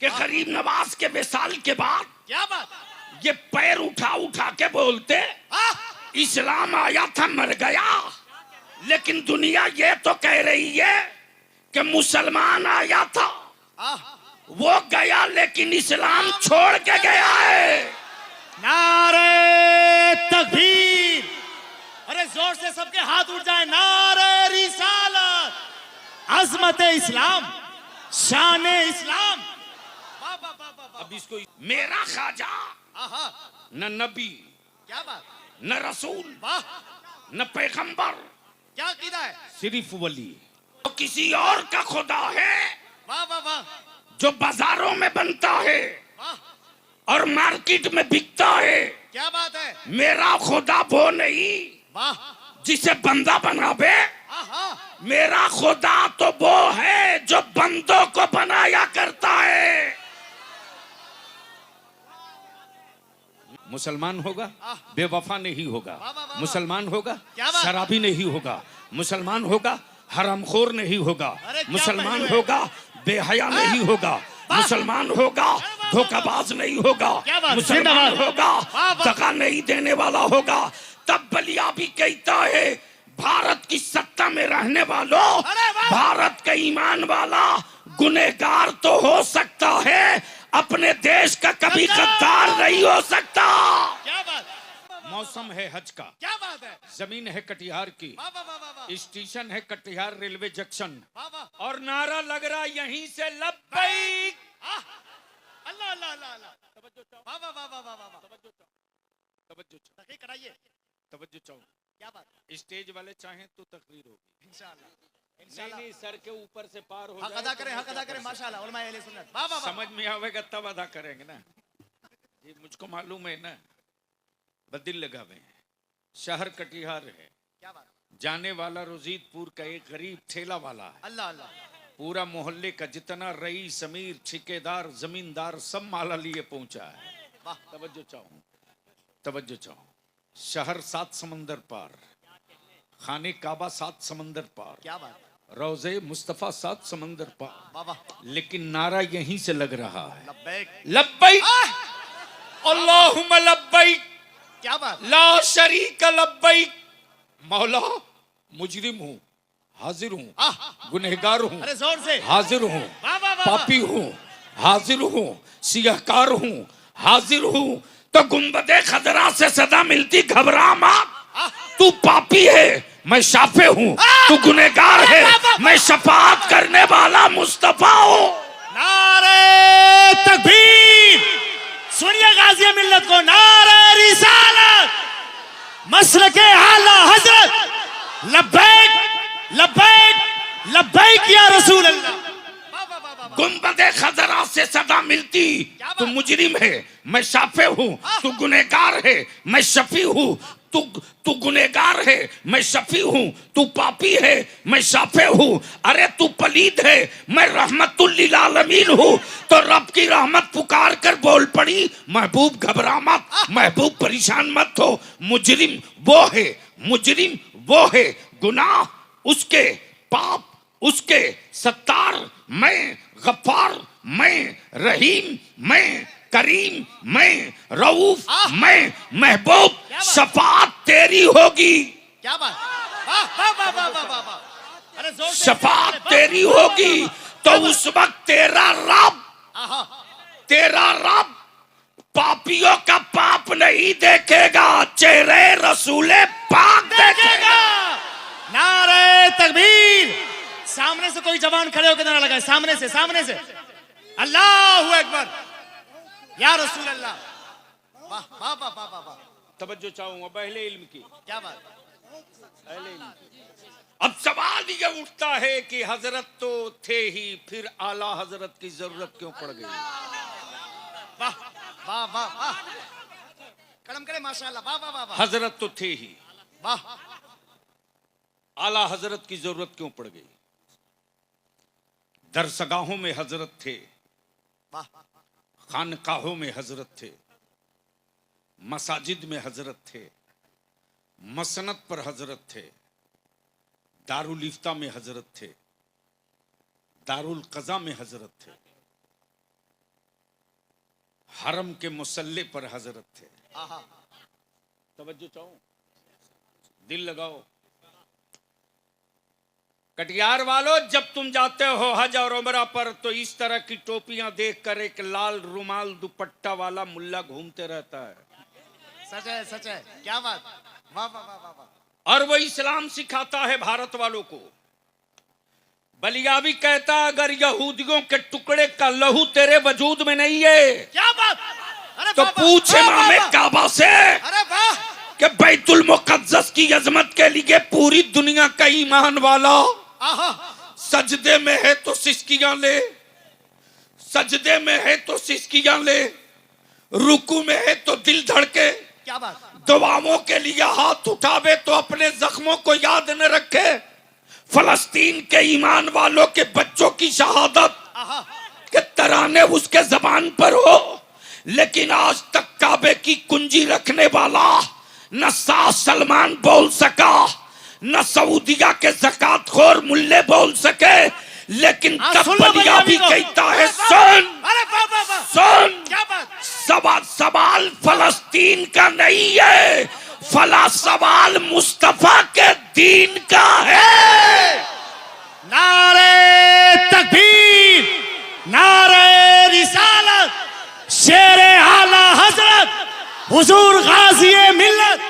कि गरीब नवाज के विशाल के बाद क्या बात, ये पैर उठा उठा के बोलते इस्लाम आया था मर गया, लेकिन दुनिया ये तो कह रही है कि मुसलमान आया था वो गया लेकिन इस्लाम छोड़ के गया है। नारे तकबीर, अरे जोर से सबके हाथ उठ जाए। नारे रिसालत, अजमत इस्लाम, शान इस्लाम। अब इसको मेरा ख्वाजा न नबी, क्या बात, न रसूल, वाह, न पैगंबर, क्या कीदा है, सिर्फ वली। तो किसी और का खुदा है वाह वाह वाह, जो बाजारों में बनता है वाह, और मार्केट में बिकता है। क्या बात है, मेरा खुदा वो नहीं वाह, जिसे बंदा बनावे, मेरा खुदा तो वो है जो बंदों को बनाया करता है। मुसलमान होगा बेवफा नहीं होगा, मुसलमान होगा शराबी नहीं होगा, मुसलमान होगा हरामखोर नहीं होगा, मुसलमान होगा बेहया नहीं होगा, मुसलमान होगा धोखाबाज नहीं होगा, मुसलमान होगा दगा नहीं देने वाला होगा। तब बलिया भी कहता है भारत की सत्ता में रहने वालों, भारत का ईमान वाला गुनहगार तो हो सकता है, अपने देश का कभी गद्दार नहीं हो सकता। क्या बात, मौसम है हज का, क्या बात है, जमीन है कटिहार की, वाह वाह वाह वाह, स्टेशन है कटिहार रेलवे जंक्शन, वाह वाह, और नारा लग रहा यहीं से लब्बैक। अल्लाह अल्लाह अल्लाह अल्लाह, वाह वाह वाह वाह वाह वाह, तवज्जो चाहो, तकरीर कराइए, तवज्जो चाहो। क्या बात, स्टेज वाले चाहें तो तकरीर होगी, इंशाअल्लाह नहीं इंशाअल्लाह, नहीं सर के ऊपर से पार हो हक जाए अदा तो करें, हक अदा करें, माशाअल्लाह, उलमाए अहले सुन्नत, वाह वाह वाह, समझ में आवेगा तब अदा करेंगे ना। ये मुझको मालूम है ना, बदिल लगावे हैं। शहर कटिहार है, क्या बात, जाने वाला रोजीदपुर का एक गरीब ठेला वाला है, अल्लाह अल्लाह, पूरा मोहल्ले का जितना रईस अमीर ठेकेदार जमींदार सब माला लिए पहुंचा है। वाह, तवज्जो चाहूं, तवज्जो चाहूं। शहर 7 समंदर पार, खाने काबा 7 समंदर पार, क्या बात, रोजे मुस्तफा 7 समंदर पार, वाह वाह, लेकिन नारा यहीं से लग रहा है लब्बैक, लब्बैक अल्लाहुम्मा लब्बैक क्या बात, ला शरीक लब्बैक। मौला मुजरिम हूँ, हाजिर हूँ, गुनहगार हूँ, अरे जोर से, हाजिर हूँ, वाह वाह वाह, पापी हूँ, हाजिर हूँ, सियाहकार हूँ, हाजिर हूँ। तो गुंबदे खदरा से सदा मिलती घबरा मत, तू पापी है मैं शाफे हूँ, तू गुनहगार है मैं शफाअत करने वाला मुस्तफा हूँ। नारे तकबीर, सुनिए गाज़ी मिल्लत को, नारे रिसालत, मसलके आला हजरत, लब्बैक लब्बैक लब्बैक या रसूल अल्लाह। गुंबदे खजरा से सदा मिलती, तू मुजरिम है मैं शाफे हूँ, तू गुनहगार है मैं शफी हूँ, तू गुनहगार है मैं शफी हूँ, तू पापी है मैं शाफे हूँ, अरे तू पलीद है मैं रहमतुल लिल आलमीन हूँ। तो रब की रहमत पुकार कर बोल पड़ी, महबूब घबरा मत, महबूब परेशान मत हो, मुजरिम वो है, मुजरिम वो है, गुनाह उसके, पाप उसके, सत्तार मैं, गफ्फार मैं, रहीम मैं, करीम मैं, रऊफ मैं, महबूब शफाअत तेरी होगी, क्या बात, वाह वाह वाह वाह वाह वाह वाह, अरे जोर से, शफाअत तेरी होगी। तो उस वक्त तेरा रब, तेरा रब पापियों का पाप नहीं देखेगा, चेहरे रसूले पाक देखेगा। नारे तकबीर, सामने से कोई जवान खड़े होकर नारा लगाए, सामने से, सामने से, अल्लाहू अकबर या रसूल अल्लाह, वाह वाह वाह वाह वाह वाह, तवज्जो चाहूंगा पहले इल्म की, क्या बात, पहले इल्म की। अब सवाल ये उठता है कि हजरत तो थे ही, फिर आला हजरत की जरूरत क्यों पड़ गई? वाह वाह वाह वाह, कदम करे माशाअल्लाह, वाह वाह वाह वाह, हजरत तो थे ही, वाह, आला हजरत की जरूरत क्यों पड़ गई? दरसगाहों में हजरत थे, वाह, खानकाहों में हजरत थे, मसाजिद में हजरत थे, मसनद पर हजरत थे, दारुल इफ्ता में हजरत थे, दारुल कज़ा में हजरत थे, हरम के मुसल्ले पर हजरत थे। आहा, तवज्जो चाहो, दिल लगाओ। कटिहार वालों, जब तुम जाते हो हज और उमरा पर तो इस तरह की टोपियां देखकर एक लाल रुमाल दुपट्टा वाला मुल्ला घूमते रहता है। सच है, सच है, क्या बात, वाह वाह वाह वाह वाह। और वो इस्लाम सिखाता है भारत वालों को। बलियावी कहता है, अगर यहूदियों के टुकड़े का लहू तेरे वजूद में नहीं है क्या बात, अरे तो वाह, पूछ वाह, वाह, इमाम वाह, काबा से अरे वाह, कि बैतुल मुकद्दस की अजमत के लिए पूरी दुनिया का ईमान वाला आहा, सजदे में है तो सिसकियां ले, सजदे में है तो सिसकियां ले, रुकू में है तो दिल धड़के, क्या बात, दुआओं के लिए हाथ उठावे तो अपने जख्मों को याद न रखे। फलस्तीन के ईमान वालों के बच्चों की शहादत आहा, के तराने उसके जबान पर हो, लेकिन आज तक काबे की कुंजी रखने वाला न शाह सलमान बोल सका, न सऊदिया के ज़कातखोर मुल्ले बोल सके, लेकिन तब बलियावी कहता है, सुन अरे वाह वाह वाह, सुन, क्या बात, सवाल फलस्तीन का नहीं है, सवाल मुस्तफा के दीन का है। नारे तकबीर, नारे रिसालत, शेरे आला हजरत, हुजूर गाज़िए मिल्लत।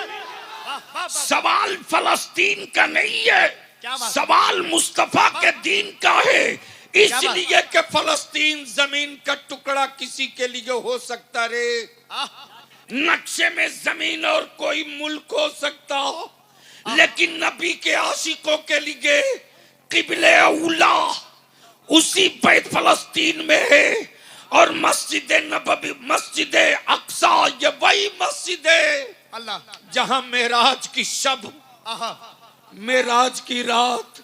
सवाल फलस्तीन का नहीं है, क्या बात? सवाल मुस्तफा के दीन का है। इसलिए कि फलस्तीन जमीन का टुकड़ा किसी के लिए हो सकता रे, नक्शे में जमीन और कोई मुल्क हो सकता हो, लेकिन नबी के आशिकों के लिए किबले औला उसी बैत फलस्तीन में है। और मस्जिद नबवी, मस्जिद अक्सा, ये वही मस्जिद है अल्लाह, जहां मेराज की शब, आहा, मेराज की रात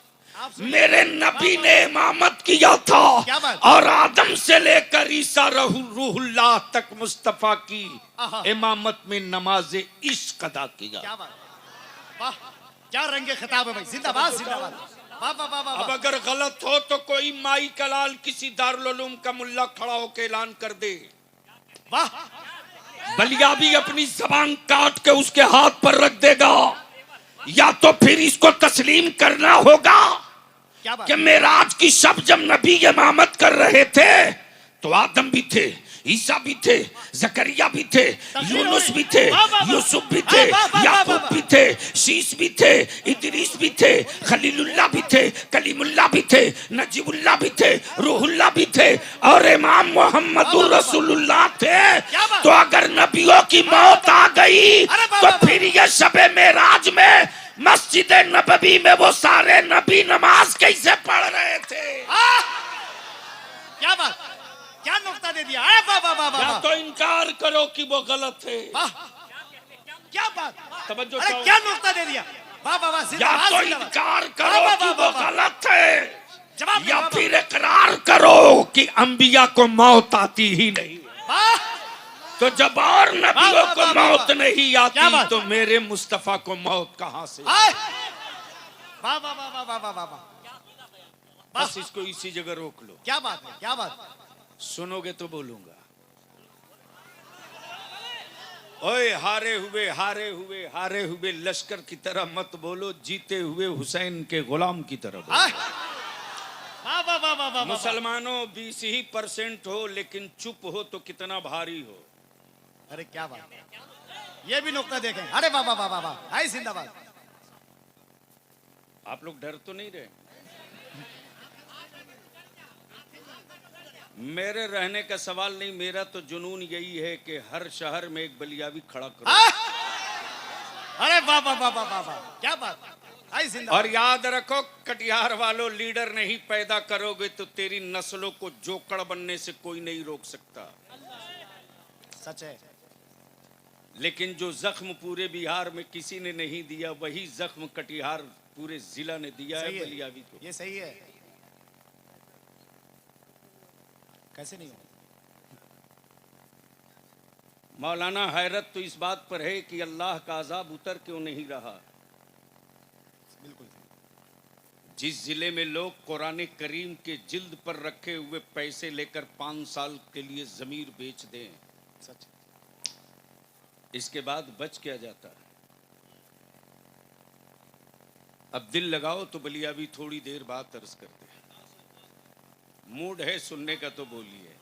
मेरे नबी ने इमामत किया था, क्या बात? और आदम से लेकर ईसा रूहुल्लाह तक मुस्तफा की आहा। इमामत में नमाज इश्क अदा किया। क्या बात, वाह, क्या रंगे खिताब है भाई, जिंदाबाद जिंदाबाद, वाह वाह वाह वाह, अब अगर गलत हो तो कोई माई कलाल किसी दारुल उलूम का मुल्ला खड़ा होकर ऐलान कर दे। वाह, बलियावी अपनी जबान काट के उसके हाथ पर रख देगा, या तो फिर इसको तस्लीम करना होगा क्या बात, कि मेराज की शब जब नबी इमामत कर रहे थे तो आदम भी थे, ईसा भी थे, जकरिया भी थे, यूनुस भी थे, यूसुफ भी थे, याकूब भी थे, शीश भी थे, इदरीस भी थे, खलीलुल्लाह भी थे, कलीमुल्लाह भी थे, नजीबुल्लाह भी थे, रूहुल्लाह भी थे, और इमाम मोहम्मदुर रसूलुल्लाह थे। तो अगर नबियों की मौत आ गई तो फिर ये शबे मेराज में मस्जिद नबवी में वो सारे नबी नमाज कैसे पढ़ रहे थे? क्या बात, क्या नुक्ता दे दिया, अरे वाह वाह वाह वाह, या तो इनकार करो कि वो गलत है, वाह, क्या बात, तवज्जो अरे चाहो। क्या नुक्ता दे दिया, वाह वाह वाह, या जिंदाबाद तो जिंदाबाद, इनकार वाह, करो वाह, कि वाह, वो वाह, गलत है, जवाब दे, या वाह, फिर इकरार करो कि अंबिया को मौत आती ही नहीं। वाह, तो जब और नबियों वाह, को वाह, वाह, मौत वाह। नहीं क्या आती बात? तो मेरे मुस्तफा को मौत कहां से? आए, वाह वाह वाह वाह वाह वाह वाह, बस इसको इसी जगह रोक लो। क्या बात है, क्या बात, सुनोगे तो बोलूंगा। ओए हारे हुए हारे हुए हारे हुए लश्कर की तरह मत बोलो, जीते हुए हुसैन के गुलाम की तरह बोलो। आए, वाह वाह वाह वाह वाह, मुसलमानों 20% हो लेकिन चुप हो तो कितना भारी हो। अरे क्या बात, ये भी नुक्ता देखें, अरे वाह वाह वाह वाह वाह, हाय जिंदाबाद, आप लोग डर तो नहीं रहे? मेरे रहने का सवाल नहीं, मेरा तो जुनून यही है कि हर शहर में एक बलियावी खड़ा करो। अरे वाह वाह वाह वाह वाह, क्या बात, हाय जिंदाबाद, और याद रखो कटिहार वालों, लीडर नहीं पैदा करोगे तो तेरी नस्लों को जोकड़ बनने से कोई नहीं रोक सकता। सच है, लेकिन जो जख्म पूरे बिहार में किसी ने नहीं दिया, वही जख्म कटिहार पूरे जिला ने दिया है बलियावी को। ये सही है, कैसे नहीं हो? मौलाना हैरत तो इस बात पर है कि अल्लाह का अजाब उतर क्यों नहीं रहा। बिल्कुल, जिस जिले में लोग कुरान करीम के जिल्द पर रखे हुए पैसे लेकर 5 साल के लिए जमीर बेच दें, सच। इसके बाद बच क्या जाता है? अब दिल लगाओ तो बलिया भी थोड़ी देर बाद तरस करते हैं। मूड है सुनने का तो बोलिए,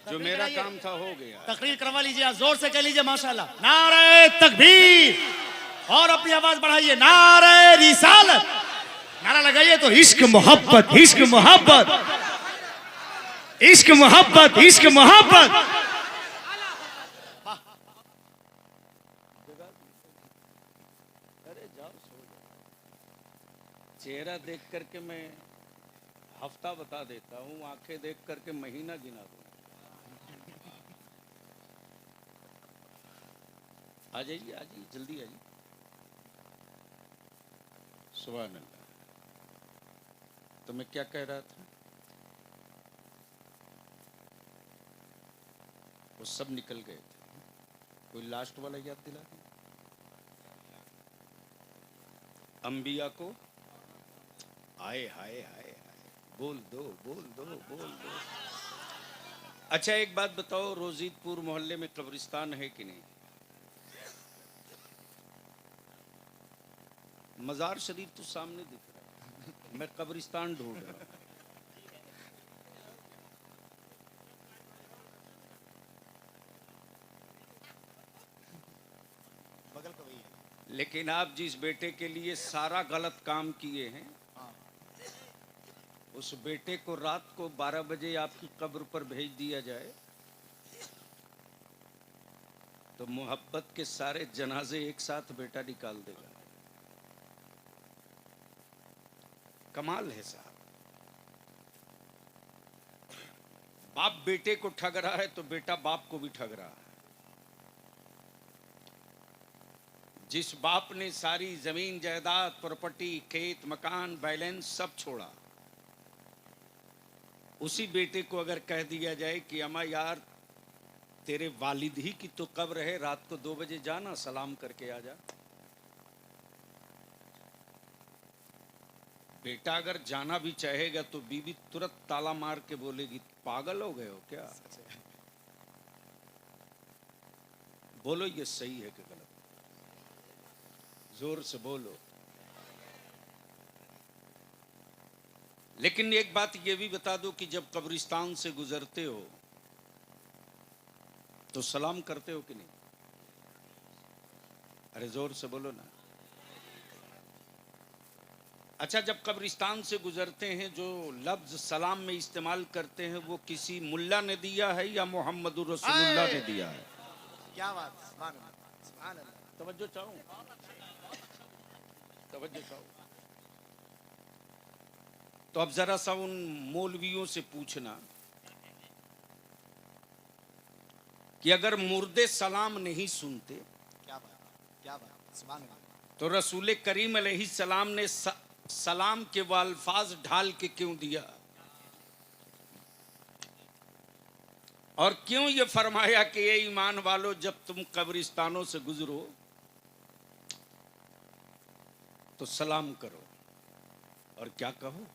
जो मेरा काम था हो गया। तकरीर करवा लीजिए, आप जोर से कह लीजिए माशाल्लाह। नारे तकबीर, और अपनी आवाज बढ़ाइए, नारे रिसालत। नारा लगाइए तो इश्क मोहब्बत, इश्क मोहब्बत, इश्क मोहब्बत, इश्क मोहब्बत। अरे जाओ सो जाओ। चेहरा देख करके मैं हफ्ता बता देता हूँ, आंखें देख करके महीना गिना दूँ। आ जाइए, आ जाइए, जल्दी आ जाइए। सुभान अल्लाह। तो मैं क्या कह रहा था? वो सब निकल गए थे, कोई लास्ट वाला याद दिला दे। अंबिया को आए हाय हाय हाय, बोल दो बोल दो बोल दो। अच्छा एक बात बताओ, रोजीदपुर मोहल्ले में कब्रिस्तान है कि नहीं? मजार शरीफ तो सामने दिख रहा है, मैं कब्रिस्तान ढूंढ रहा हूं। बगल का वही है। लेकिन आप जिस बेटे के लिए सारा गलत काम किए हैं, उस बेटे को रात को 12 बजे आपकी कब्र पर भेज दिया जाए तो मोहब्बत के सारे जनाजे एक साथ बेटा निकाल देगा। कमाल है साहब। बाप बेटे को ठग रहा है तो बेटा बाप को भी ठग रहा है। जिस बाप ने सारी जमीन जायदाद, प्रॉपर्टी, खेत, मकान, बैलेंस सब छोड़ा, उसी बेटे को अगर कह दिया जाए कि अम्मा यार तेरे वालिद ही की तो कब्र है, रात को 2 बजे जाना, सलाम करके आ जा। बेटा अगर जाना भी चाहेगा तो बीबी तुरंत ताला मार के बोलेगी पागल हो गए हो क्या? बोलो ये सही है कि गलत? जोर से बोलो। लेकिन एक बात ये भी बता दो कि जब कब्रिस्तान से गुजरते हो तो सलाम करते हो कि नहीं? अरे जोर से बोलो ना। अच्छा, जब कब्रिस्तान से गुजरते हैं जो लफ्ज सलाम में इस्तेमाल करते हैं वो किसी मुल्ला ने दिया है या मोहम्मद रसूलुल्लाह ने दिया है? क्या बात, सुभान अल्लाह, सुभान अल्लाह। तवज्जो चाहूं, तवज्जो चाहूं। तो अब जरा सा उन मौलवियों से पूछना कि अगर मुर्दे सलाम नहीं सुनते क्या बात, क्या बात, सुभान अल्लाह। तो रसूल करीम अलैहिस्सलाम ने सलाम के वो अल्फाज ढाल के क्यों दिया? और क्यों ये फरमाया कि ये ईमान वालों जब तुम कब्रिस्तानों से गुजरो तो सलाम करो? और क्या कहो?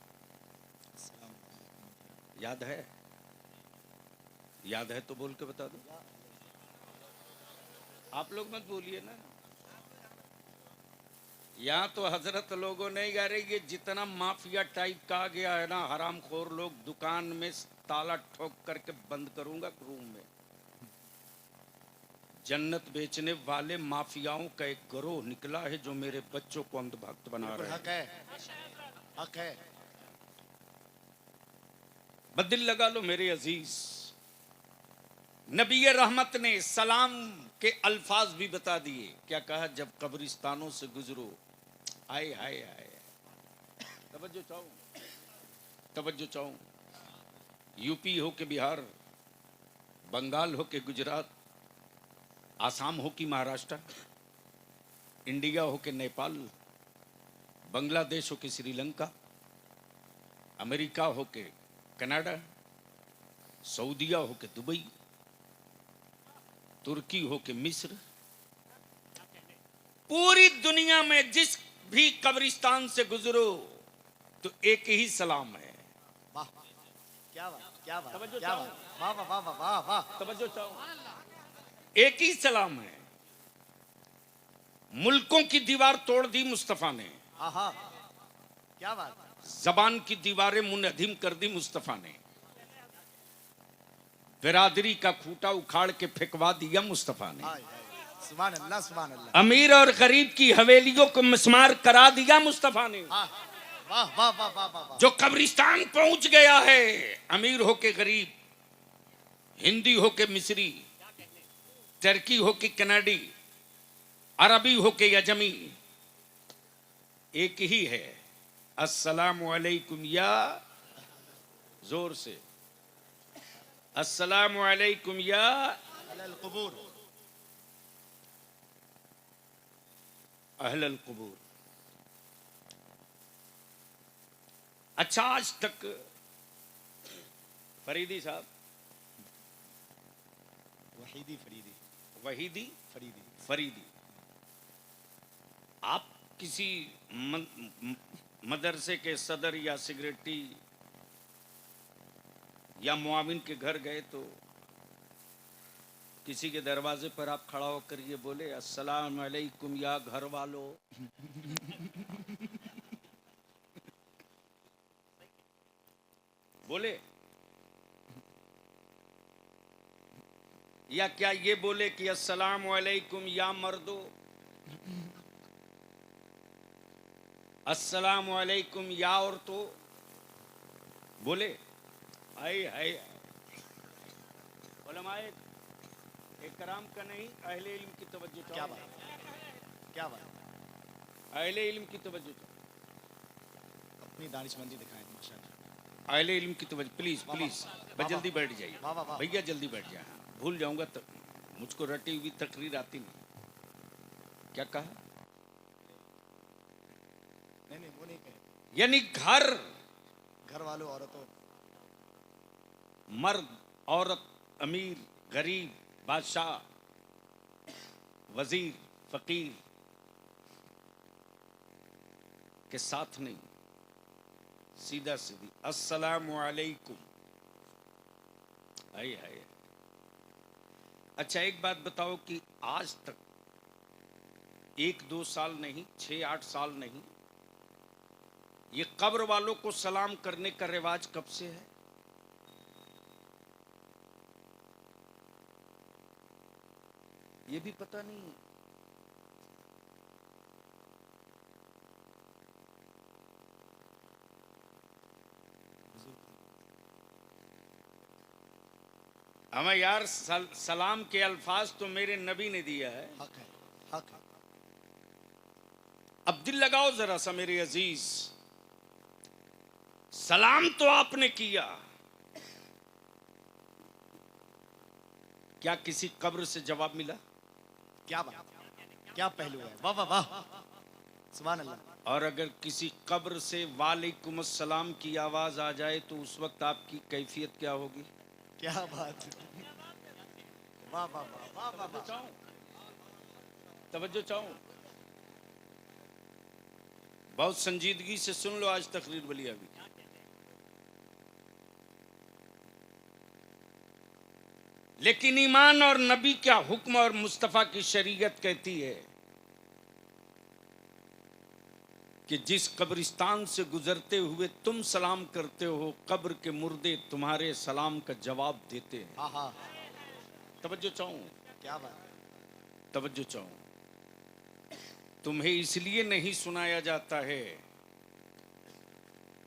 याद है? याद है तो बोल के बता दो। आप लोग मत बोलिए ना। यहाँ तो हजरत लोगों ने गा रही है, जितना माफिया टाइप कहा गया है ना, हरामखोर लोग दुकान में ताला ठोक करके बंद करूंगा रूम में। जन्नत बेचने वाले माफियाओं का एक गिरोह निकला है जो मेरे बच्चों को अंधभक्त बना रहे हैं। हक है, हक है। बदिल लगा लो मेरे अजीज, नबी रहमत ने सलाम के अल्फाज भी बता दिए। क्या कहा? जब कब्रिस्तानों से गुजरो, आए हाय हाय। तवज्जो चाहो, तवज्जो चाहो। यूपी हो के बिहार, बंगाल हो के गुजरात, आसाम हो कि महाराष्ट्र, इंडिया हो के नेपाल, बांग्लादेश हो के श्रीलंका, अमेरिका हो के कनाडा, सऊदीया हो के दुबई, तुर्की हो के मिस्र, पूरी दुनिया में जिस भी कब्रिस्तान से गुजरो तो एक ही सलाम है। वाह, क्या बात, क्या बात, तवज्जो क्या चाहो। बात, वाह वाह वाह वाह वाह वाह। तवज्जो चाहो। एक ही सलाम है, मुल्कों की दीवार तोड़ दी मुस्तफा ने, आहा, क्या बात, जबान की दीवारें मुनहदिम कर दी मुस्तफा ने, बिरादरी का खूंटा उखाड़ के फेंकवा दिया मुस्तफा ने, हाय, हाय, सुभान अल्लाह, सुभान अल्लाह, अमीर और गरीब की हवेलियों को मिस्मार करा दिया मुस्तफा ने। वाह वाह वाह वाह वाह वाह। जो कब्रिस्तान पहुंच गया है, अमीर हो के गरीब, हिंदी हो के मिस्री, टर्की हो के कनाडी, अरबी हो के यजमी, एक ही है, अस्सलामु अलैकुम या, जोर से, अस्सलामु अलैकुम या अलल कुबूर, अहलल कुबूर। अच्छा, आज तक फरीदी साहब, वहीदी फरीदी, वहीदी फरीदी, फरीदी, आप किसी मदरसे के सदर या सेक्रेटरी या मुआविन के घर गए तो किसी के दरवाजे पर आप खड़ा होकर ये बोले, अस्सलाम अलैकुम या घर वालों, बोले? या क्या ये बोले कि अस्सलाम अलैकुम या मर्दो, अस्सलाम अलैकुम या औरतों, बोले? आए हाय, उलमाए इकराम का नहीं, अहले इल्म की तवज्जो चाहो। क्या बात, क्या बात, अहले इल्म की तवज्जो चाहो, अपनी दानिशमंदी दिखाएं माशाअल्लाह। अहले इल्म की तवज्जो, प्लीज प्लीज, वाह, जल्दी बैठ जाइए वाह, वाह, वाह। भैया, जल्दी बैठ जाए, भूल जाऊंगा तो, मुझको रटी हुई तकरीर आती नहीं। क्या कहा? नहीं नहीं, वो नहीं कहे, यानी घर, घर वालों, औरतों, मर्द, औरत, अमीर, गरीब, बादशाह, वजीर, फकीर के साथ नहीं, सीधा सीधी अस्सलामु अलैकुम। हाय हाय। अच्छा, एक बात बताओ कि आज तक 1-2 साल नहीं, 6-8 साल नहीं, ये कब्र वालों को सलाम करने का रिवाज कब से है? ये भी पता नहीं है। हमें यार सलाम के अल्फाज तो मेरे नबी ने दिया है, हक है, हक है। अब दिल लगाओ जरा सा मेरे अजीज, सलाम तो आपने किया, क्या किसी कब्र से जवाब मिला? क्या बात, क्या पहलू है, वाह वाह वाह, सुभान अल्लाह। और अगर किसी कब्र से वालेकुम अस्सलाम की आवाज आ जाए तो उस वक्त आपकी कैफियत क्या होगी? क्या बात, वाह वाह वाह वाह वाह, तवज्जो चाहूं, बहुत संजीदगी से सुन लो आज तकरीर बलिया भी। लेकिन ईमान और नबी क्या हुक्म और मुस्तफा की शरीयत कहती है कि जिस कब्रिस्तान से गुजरते हुए तुम सलाम करते हो, कब्र के मुर्दे तुम्हारे सलाम का जवाब देते हैं। हाँ हाँ, तवज्जो चाहूं, क्या बात, तवज्जो चाहूं, तुम्हें इसलिए नहीं सुनाया जाता है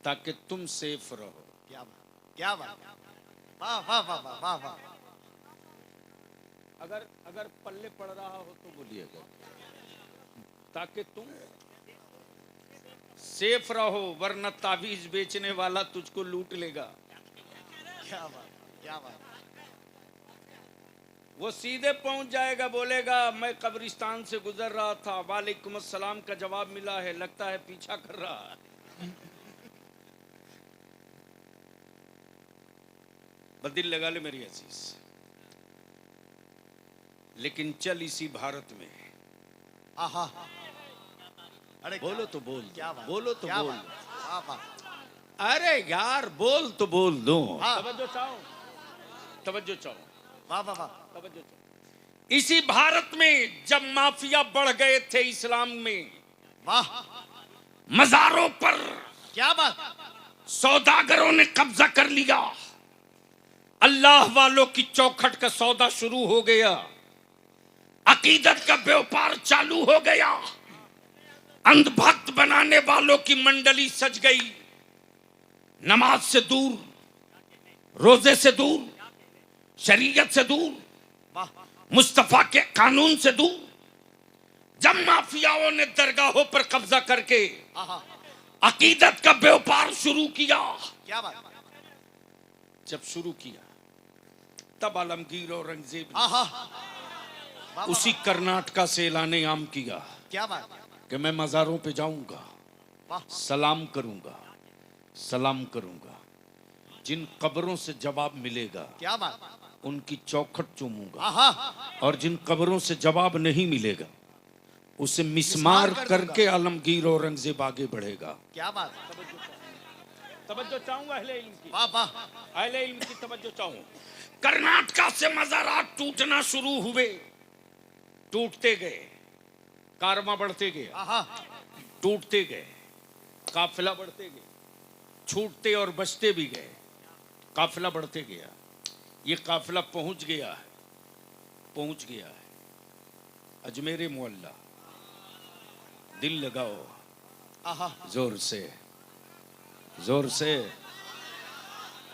ताकि तुम सेफ रहो। क्या बात, क्या बात, वाह वाह वाह वाह वाह वाह। अगर अगर पल्ले पड़ रहा हो तो बोलिएगा, ताकि तुम सेफ रहो, वरना ताबीज बेचने वाला तुझको लूट लेगा। क्या बात, क्या बात, वो सीधे पहुंच जाएगा, बोलेगा मैं कब्रिस्तान से गुजर रहा था, वालेकुम अस्सलाम का जवाब मिला है, लगता है पीछा कर रहा है। बदिल लगा ले मेरी अजीज, लेकिन चल इसी भारत में। आहा, अरे बोलो तो बोल, क्या बात, बोलो तो क्या बोल। बात, वाह वाह, अरे यार बोल तो बोल दो। हाँ। तवज्जो चाहो, तवज्जो चाहो, वाह वाह वाह। तवज्जो चाहो। इसी भारत में जब माफिया बढ़ गए थे इस्लाम में, वाह मजारों पर क्या बात। सौदागरों ने कब्जा कर लिया, अल्लाह वालों की चौखट का सौदा शुरू हो गया, अकीदत का व्यापार चालू हो गया, अंधभक्त बनाने वालों की मंडली सज गई, नमाज से दूर, रोजे से दूर, शरीयत से दूर, वाह मुस्तफा के कानून से दूर। जब माफियाओं ने दरगाहों पर कब्जा करके आहा अकीदत का व्यापार शुरू किया, क्या बात। जब शुरू किया तब आलमगीर औरंगजेब ने आहा वाह, उसी कर्नाटका से ऐलान आम किया क्या बात। कि मैं मजारों पे जाऊंगा, वाह सलाम करूंगा, सलाम करूंगा, जिन कब्रों से जवाब मिलेगा क्या बात। उनकी चौखट चूमूंगा, आहा और जिन कब्रों से जवाब नहीं मिलेगा उसे मिसमार मिसमार कर करके आलमगीर औरंगजेब आगे बढ़ेगा। क्या बात। तवज्जो चाहूंगा अहले इल्म की, वाह वाह अहले इल्म की तवज्जो चाहूं। कर्नाटका से मज़ारात टूटना शुरू हुए, टूटते गए, कारवां बढ़ते गया, आहा टूटते गए, काफिला बढ़ते गए, छूटते और बचते भी गए, काफिला बढ़ते गया। ये काफिला पहुंच गया है अजमेर मोहल्ला। दिल लगाओ आहा जोर से, जोर से।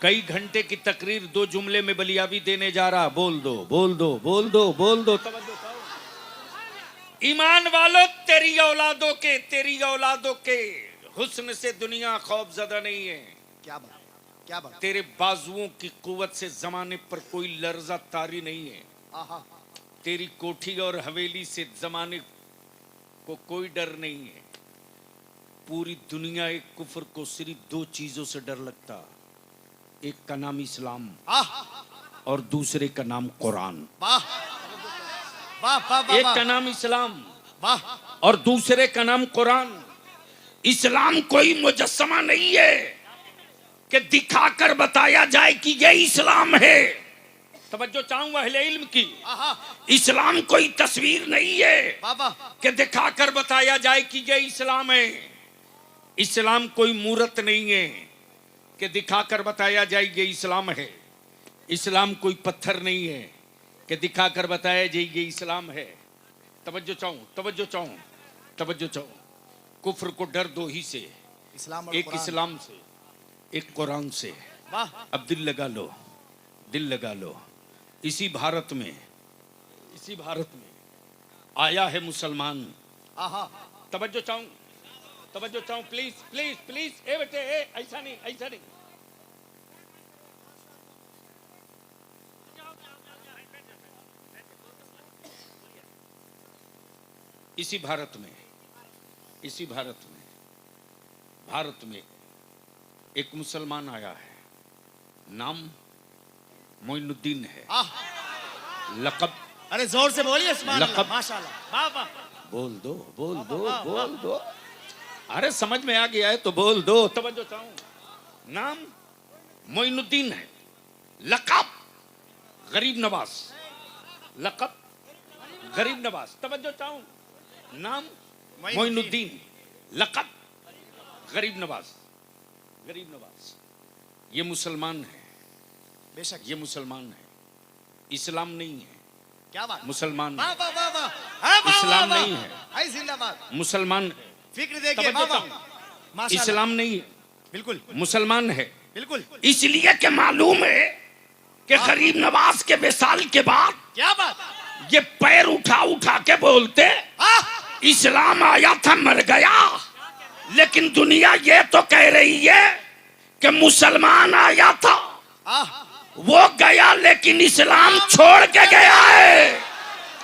कई घंटे की तकरीर 2 जुमले में बलियावी देने जा रहा। बोल दो, बोल दो, बोल दो, बोल दो। ईमान वालों, तेरी औलादों के हुस्न से दुनिया खौफजदा नहीं है। क्या बात, क्या बात। तेरे बाजुओं की कुव्वत से जमाने पर कोई लर्जा तारी नहीं है। आहा तेरी कोठी और हवेली से जमाने को कोई डर नहीं है। पूरी दुनिया एक कुफर को सिर्फ 2 चीजों से डर लगता, एक का नाम इस्लाम और दूसरे का नाम कुरान। वाह वाह वाह एक वाह का नाम इस्लाम वाह। और दूसरे का नाम कुरान। इस्लाम कोई मुजस्समा नहीं है कि दिखाकर बताया जाए कि ये इस्लाम है। तवज्जो चाहूंगा अहले इल्म की। आहा इस्लाम कोई तस्वीर नहीं है वाह वाह कि दिखाकर बताया जाए कि ये इस्लाम है। इस्लाम कोई मूर्त नहीं है कि दिखाकर बताया जाए ये इस्लाम है। इस्लाम कोई पत्थर नहीं है कि दिखाकर बताया जाए ये इस्लाम है। तवज्जो चाहूं, तवज्जो चाहूं, तवज्जो चाहूं। कुफ्र को डर 2 ही से, इस्लाम और एक कुरान। इस्लाम से, एक कुरान से। वाह अब दिल लगा लो, दिल लगा लो। इसी भारत में आया है मुसलमान। आहा तवज्जो चाहूं, तवज्जो चाहूं, प्लीज प्लीज प्लीज। ए बेटे, ए ऐसा नहीं, ऐसा नहीं। इसी भारत में एक मुसलमान आया है, नाम मोइनुद्दीन है, आह लक़ब। अरे जोर से बोलिए सुभान अल्लाह, लक़ब। माशाल्लाह। वाह वाह बोल दो, बोल दो, वाह, वाह, बोल दो। अरे समझ में आ गया है तो बोल दो। तवज्जो चाहूं, नाम मोइनुद्दीन है, लक़ब गरीब नवाज, लक़ब गरीब नवाज। तवज्जो चाहूं, नाम मोइनुद्दीन, लक़ब गरीब नवाज, गरीब नवाज। ये मुसलमान है, बेशक ये मुसलमान है, इस्लाम नहीं है, क्या बात। मुसलमान वाह है। वाह वाह वाह। हाँ, वाह, इस्लाम वाह, नहीं वाह। है। हाय जिंदाबाद। मुसलमान है, फिक्र देखिए। तवज्जो वाह वाह चाहूं। माशाल्लाह। इस्लाम नहीं है, बिल्कुल मुसलमान है। बिल्कुल। इसलिए कि मालूम है कि गरीब नवाज के विसाल के बाद क्या बात। ये पैर उठा उठा के बोलते आह इस्लाम आया था मर गया, लेकिन दुनिया ये तो कह रही है कि मुसलमान आया था आह वो गया लेकिन इस्लाम छोड़ के गया है।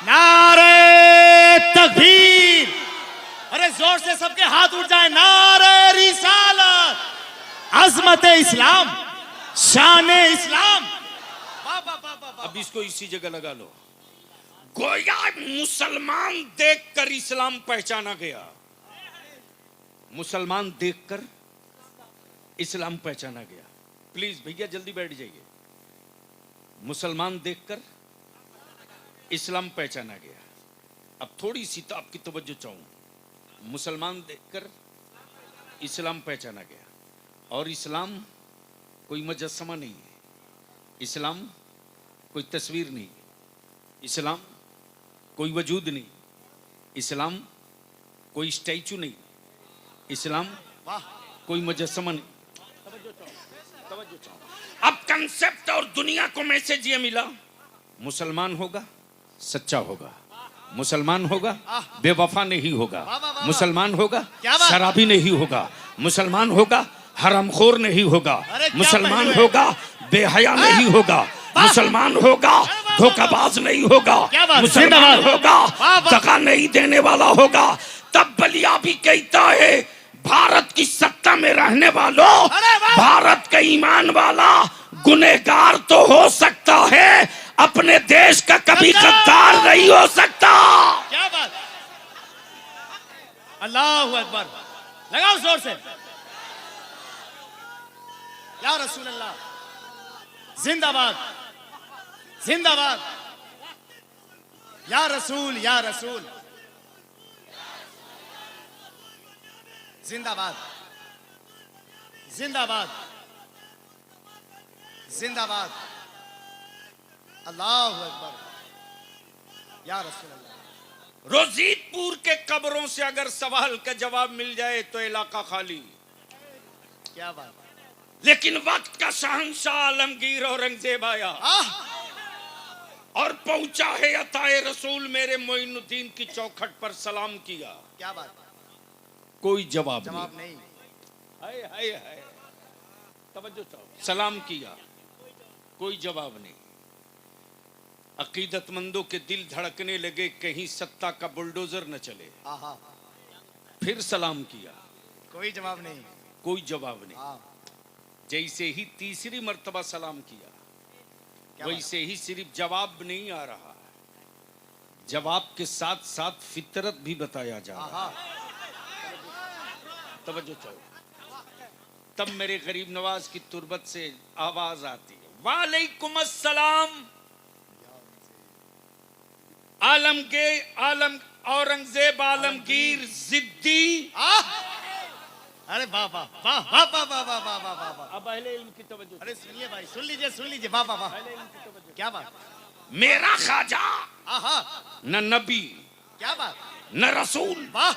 नारे तकबीर। अरे जोर से सबके हाथ उठ जाए। नारे रिसालत, अजमत इस्लाम, शान इस्लाम। वाह वाह वाह वाह वाह। अब इसको इसी जगह लगा लो। गोया मुसलमान देखकर इस्लाम पहचाना गया, मुसलमान देखकर इस्लाम पहचाना गया। प्लीज भैया जल्दी बैठ जाइए। मुसलमान देखकर इस्लाम पहचाना गया। अब थोड़ी सी तो आपकी तवज्जो चाहूं। मुसलमान देखकर इस्लाम पहचाना गया, और इस्लाम कोई मुजस्समा नहीं है, इस्लाम कोई तस्वीर नहीं, इस्लाम कोई वजूद नहीं, इस्लाम कोई स्टैचू नहीं, इस्लाम कोई मुजस्समा नहीं। अब कंसेप्ट और दुनिया को मैसेज ये मिला, मुसलमान होगा सच्चा होगा, मुसलमान होगा बेवफा नहीं होगा, मुसलमान होगा शराबी नहीं होगा, मुसलमान होगा हरामखोर नहीं होगा, मुसलमान होगा बेहया नहीं होगा, मुसलमान होगा धोखाबाज नहीं होगा, मुसलमान होगा दगा नहीं देने वाला होगा। तब बलिया भी कहता है, भारत की सत्ता में रहने वालों, भारत का ईमान वाला गुनहगार तो हो सकता है, अपने देश का कभी गद्दार नहीं हो सकता। क्या बात, अल्लाह अकबर, लगाओ जोर से, या रसूल अल्लाह, जिंदाबाद जिंदाबाद, या रसूल जिंदाबाद जिंदाबाद जिंदाबाद, अल्लाह अकबर, या रसूल अल्लाह। रोजीदपुर के कब्रों से अगर सवाल का जवाब मिल जाए तो इलाका खाली। क्या बात, लेकिन वक्त का शहंशाह आलमगीर औरंगजेब आया और पहुंचा है अताए रसूल मेरे मोइनुद्दीन की चौखट पर सलाम किया। क्या बात, कोई जवाब नहीं। हाय हाय हाय, तवज्जो चाहो। सलाम किया, कोई जवाब नहीं। अकीदतमंदों के दिल धड़कने लगे, कहीं सत्ता का बुलडोजर न चले। फिर सलाम किया, कोई जवाब नहीं, कोई जवाब नहीं। जैसे ही तीसरी मर्तबा सलाम किया, वैसे ही सिर्फ जवाब नहीं आ रहा, जवाब के साथ साथ फितरत भी बताया जा रहा है। तवज्जो चाहो। तब मेरे गरीब नवाज की तुरबत से आवाज आती है, वालेकुम अस्सलाम औरंगजेब आलमगीर जिद्दी। अरे वाह वाह वाह वाह वाह वाह वाह वाह वाह वाह। अब अहले इल्म की तवज्जो। अरे सुनिए भाई, सुन लीजिए, वाह वाह वाह। क्या बात, मेरा खाजा आहा, न नबी, क्या बात, न रसूल, वाह,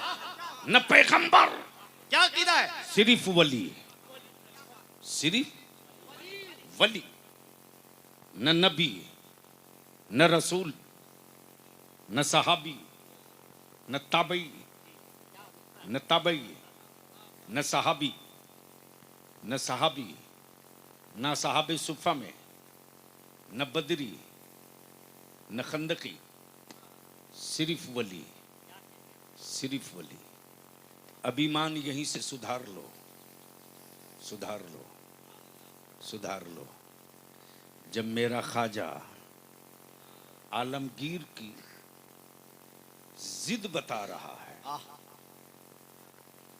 न पैगंबर, क्या कीदा है, सिर्फ वली, सिर्फ वली, न नबी, न रसूल, न सहाबी, न ताबई, न ताबई, न सहाबी, न सहाबी, न सहाबे सुफा में, न बदरी, न खंदकी, सिर्फ वली, सिर्फ वली। अब ईमान यहीं से सुधार लो, सुधार लो, सुधार लो। जब मेरा ख्वाजा आलमगीर की जिद बता रहा है,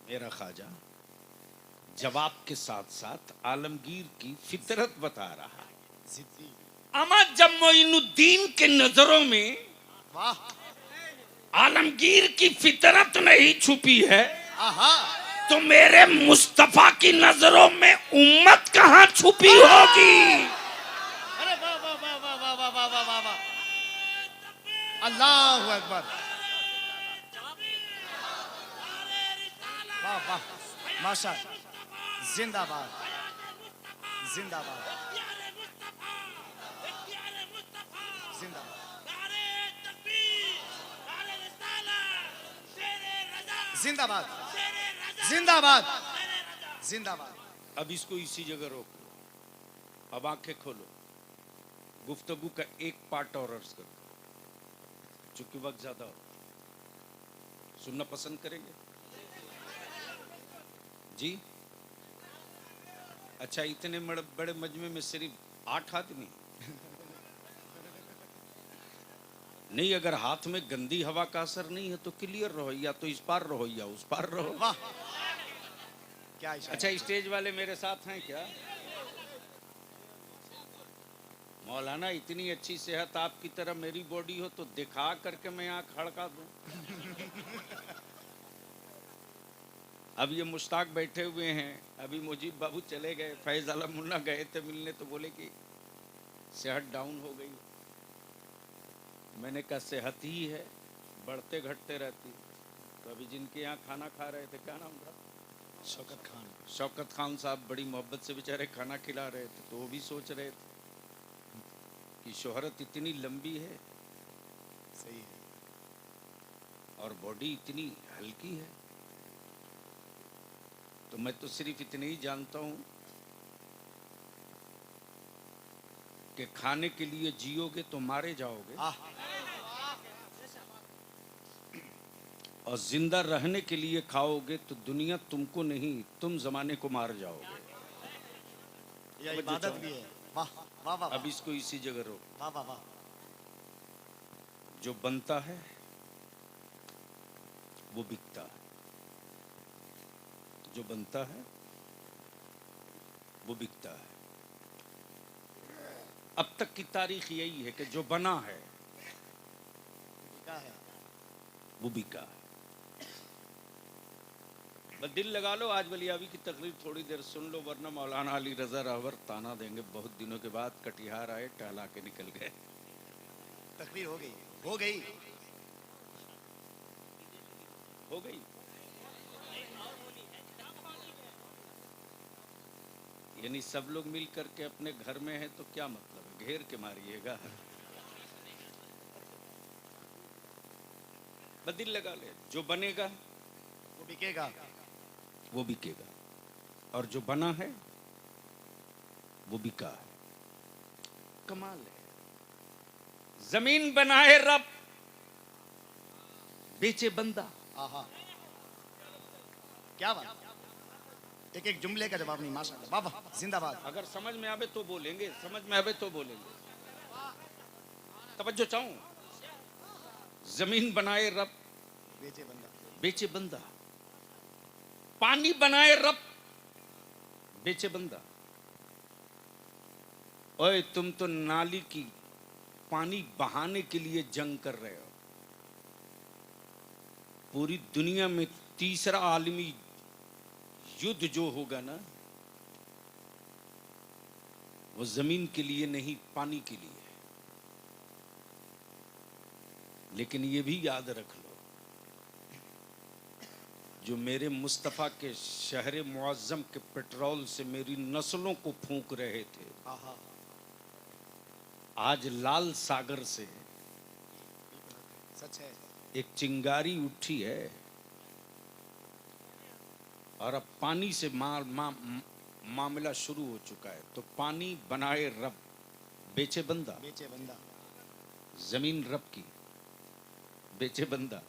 मेरा ख्वाजा जवाब के साथ साथ आलमगीर की फितरत बता रहा है। अमा जब मोइनुद्दीन के नजरों में आलमगीर की फितरत नहीं छुपी है, तो मेरे मुस्तफा की नजरों में उम्मत कहां छुपी होगी। अरे वाह वाह वाह वाह वाह वाह वाह वाह वाह वाह, अल्लाह अकबर, वाह वाह, माशा, जिंदाबाद जिंदाबाद जिंदाबाद जिंदाबाद जिंदाबाद जिंदाबाद। अब इसको इसी जगह रोक लो, अब आंखें खोलो, गुफ्तगू का एक पार्ट और अर्ज करो, चूंकि वक्त ज्यादा हो। सुनना पसंद करेंगे जी? अच्छा, इतने बड़े मजमे में सिर्फ 8 आदमी नहीं। अगर हाथ में गंदी हवा का असर नहीं है तो क्लियर रहो, या तो इस पार रहो या उस पार रहो। वाह क्या इशारा? अच्छा स्टेज वाले मेरे साथ हैं क्या? मौलाना इतनी अच्छी सेहत आपकी तरह मेरी बॉडी हो तो दिखा करके मैं यहाँ खड़का दूं। अब ये मुश्ताक बैठे हुए हैं, अभी मुजीब बाबू चले गए, फैज आलम मुन्ना गए थे मिलने तो बोले कि सेहत डाउन हो गई। मैंने कहा सेहत ही है, बढ़ते घटते रहती। तो अभी जिनके यहाँ खाना खा रहे थे, क्या नाम था? शौकत खान। शौकत खान साहब बड़ी मोहब्बत से बेचारे खाना खिला रहे थे, तो वो भी सोच रहे थे कि शोहरत इतनी लंबी है, सही है, और बॉडी इतनी हल्की है। तो मैं तो सिर्फ इतने ही जानता हूं कि खाने के लिए जियोगे तो मारे जाओगे, और जिंदा रहने के लिए खाओगे तो दुनिया तुमको नहीं, तुम जमाने को मार जाओगे। यह इबादत भी है। वाह वाह वाह। अब इसको इसी जगह रोक। वाह वाह वाह। जो बनता है वो बिकता है, जो बनता है वो बिकता है। अब तक की तारीख यही है कि जो बना है बिका है, वो बिका है। बस दिल लगा लो, आज वलियावी की तकरीर थोड़ी देर सुन लो, वरना मौलाना अली रजा रावर ताना देंगे। बहुत दिनों के बाद कटिहार आए, टहला के निकल गए। तकरीर हो गई, हो गई, हो गई। यानी सब लोग मिल करके अपने घर में है तो क्या मतलब है, घेर के मारिएगा। बस दिल लगा ले, जो बनेगा वो बिकेगा, वो बिकेगा, और जो बना है वो बिका है। कमाल है। जमीन बनाए रब, बेचे बंदा। आहा, क्या बात। एक एक जुमले का जवाब नहीं, माशाल्लाह, वाह वाह, जिंदाबाद। अगर समझ में आवे तो बोलेंगे, समझ में आवे तो बोलेंगे। तवज्जो चाहूं, जमीन बनाए रब, बेचे बंदा, बेचे बंदा। पानी बनाए रब, बेचे बंदा। ओए तुम तो नाली की पानी बहाने के लिए जंग कर रहे हो। पूरी दुनिया में तीसरा आलमी युद्ध जो होगा ना, वो जमीन के लिए नहीं, पानी के लिए। लेकिन ये भी याद रख लो, जो मेरे मुस्तफ़ा के शहर मुअज़्ज़म के पेट्रोल से मेरी नस्लों को फूंक रहे थे, आहा, आज लाल सागर से सच है। एक चिंगारी उठी है, और अब पानी से मामला शुरू हो चुका है। तो पानी बनाए रब, बेचे बंदा। बेचे बंदा, जमीन रब की, बेचे बंदा।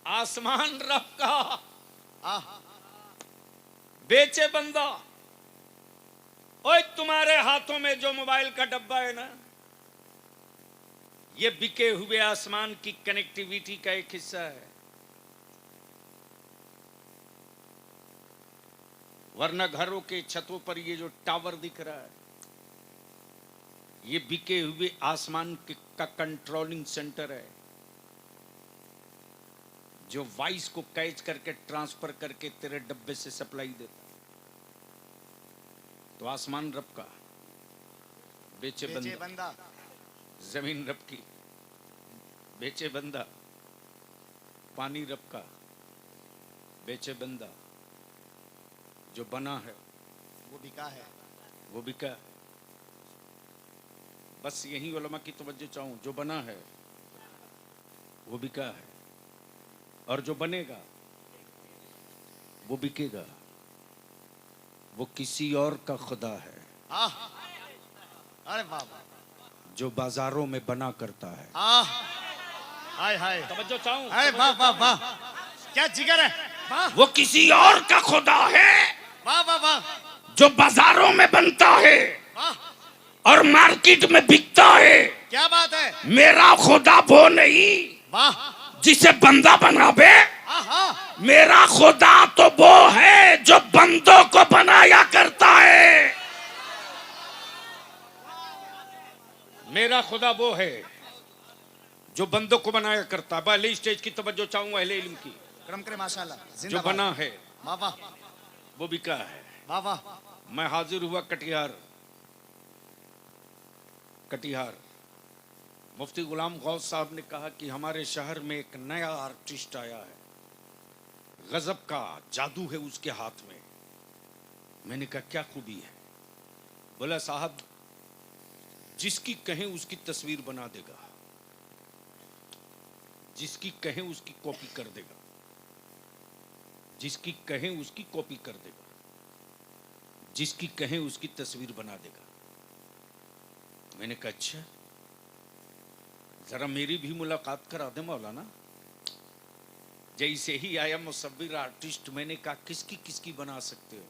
आसमान रब का, आह, बेचे बंदा। ओए तुम्हारे हाथों में जो मोबाइल का डब्बा है ना, ये बिके हुए आसमान की कनेक्टिविटी का एक हिस्सा है। वरना घरों के छतों पर ये जो टावर दिख रहा है, ये बिके हुए आसमान का कंट्रोलिंग सेंटर है, जो वॉइस को कैच करके ट्रांसफर करके तेरे डब्बे से सप्लाई देता। तो आसमान रब का, बेचे बेचे बंदा। बंदा, जमीन रब की, बेचे बंदा। पानी रब का, बेचे बंदा। जो बना है वो बिका है, वो बिका। बस यही उलमा की तवज्जो चाहूं, जो बना है वो बिका है, और जो बनेगा वो बिकेगा। वो किसी और का खुदा है, आह, अरे वाह वाह, जो बाजारों में बना करता है। आह, हाय हाय, तवज्जो चाहूं, अरे वाह वाह वाह, क्या जिगर है, वाह वो किसी और का खुदा है, वाह वाह वाह, जो बाजारों में बनता है वाह, और मार्केट में बिकता है। क्या बात है, मेरा खुदा वो नहीं वाह, जिसे बंदा बनावे, आहा, मेरा खुदा तो वो है जो बंदों को बनाया करता है। मेरा खुदा वो है जो बंदों को बनाया करता है। पहले स्टेज की तवज्जो चाहूंगा अहले इल्म की। करम करे माशाल्लाह। जो जिंदाबाद। बना है वाह वाह वो बिका है। वाह वाह। मैं हाजिर हुआ कटिहार। कटिहार मुफ्ती गुलाम गौस साहब ने कहा कि हमारे शहर में एक नया आर्टिस्ट आया है, गजब का जादू है उसके हाथ में। मैंने कहा क्या खूबी है? बोला साहब जिसकी कहें उसकी तस्वीर बना देगा, जिसकी कहें उसकी कॉपी कर देगा, जिसकी कहें उसकी कॉपी कर देगा, जिसकी कहें उसकी तस्वीर बना देगा। मैंने कहा अच्छा जरा मेरी भी मुलाकात करा दे मौलाना। जैसे ही आया मुसव्विर आर्टिस्ट, मैंने कहा किसकी किसकी बना सकते हो?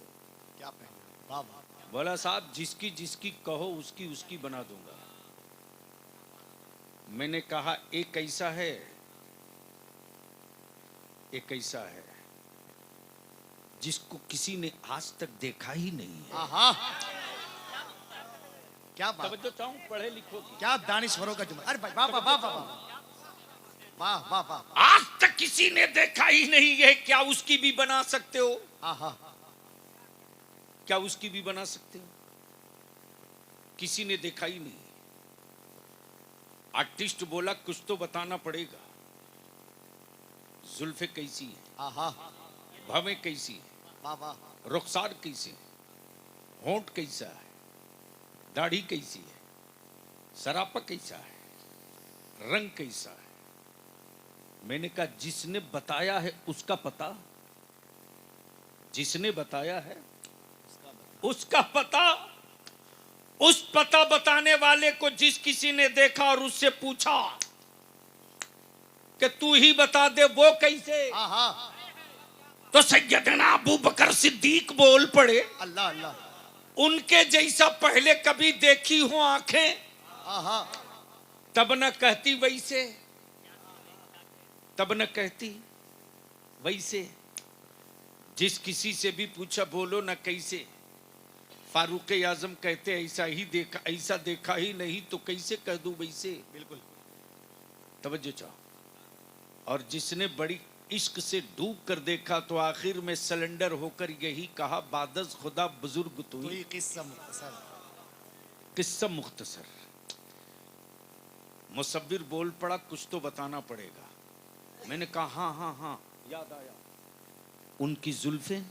क्या पहना? वाह वाह। बोला साहब जिसकी जिसकी कहो उसकी उसकी बना दूंगा। मैंने कहा एक ऐसा है, एक ऐसा है जिसको किसी ने आज तक देखा ही नहीं है। आहा क्या बात। तवज्जो चाहूं पढ़े लिखो की। क्या दानिशवरों का जुमला। अरे भाई वाह वाह वाह वाह वाह वाह वाह। आज तक किसी ने देखा ही नहीं है, क्या उसकी भी बना सकते हो? आहा क्या उसकी भी बना सकते हो? किसी ने देखा ही नहीं। आर्टिस्ट बोला कुछ तो बताना पड़ेगा। जुल्फे कैसी है, आहा भवें कैसी है, वाह वाह। रुखसार कैसी है, होंठ कैसा है, दाढ़ी कैसी है, सरापा कैसा है, रंग कैसा है। मैंने कहा जिसने बताया है उसका पता, जिसने बताया है उसका पता। उस पता बताने वाले को जिस किसी ने देखा और उससे पूछा कि तू ही बता दे वो कैसे, आहा तो सैयदना अबू बकर सिद्दीक बोल पड़े अल्लाह अल्लाह। उनके जैसा पहले कभी देखी हो आंखें आहा तब न कहती वैसे, तब न कहती वैसे। जिस किसी से भी पूछा बोलो न कैसे, फारूक आजम कहते ऐसा ही देखा, ऐसा देखा ही नहीं तो कैसे कह दूं वैसे। बिल्कुल। तवज्जो चाहो। और जिसने बड़ी इश्क से डूब कर देखा तो आखिर में सिलेंडर होकर यही कहा बादस खुदा बुजुर्ग तू ही। किस्सा मुख्तसर। किस्सा मुख्तसर। मुसव्विर बोल पड़ा कुछ तो बताना पड़ेगा। मैंने कहा हाँ हाँ हाँ याद आया, उनकी जुल्फे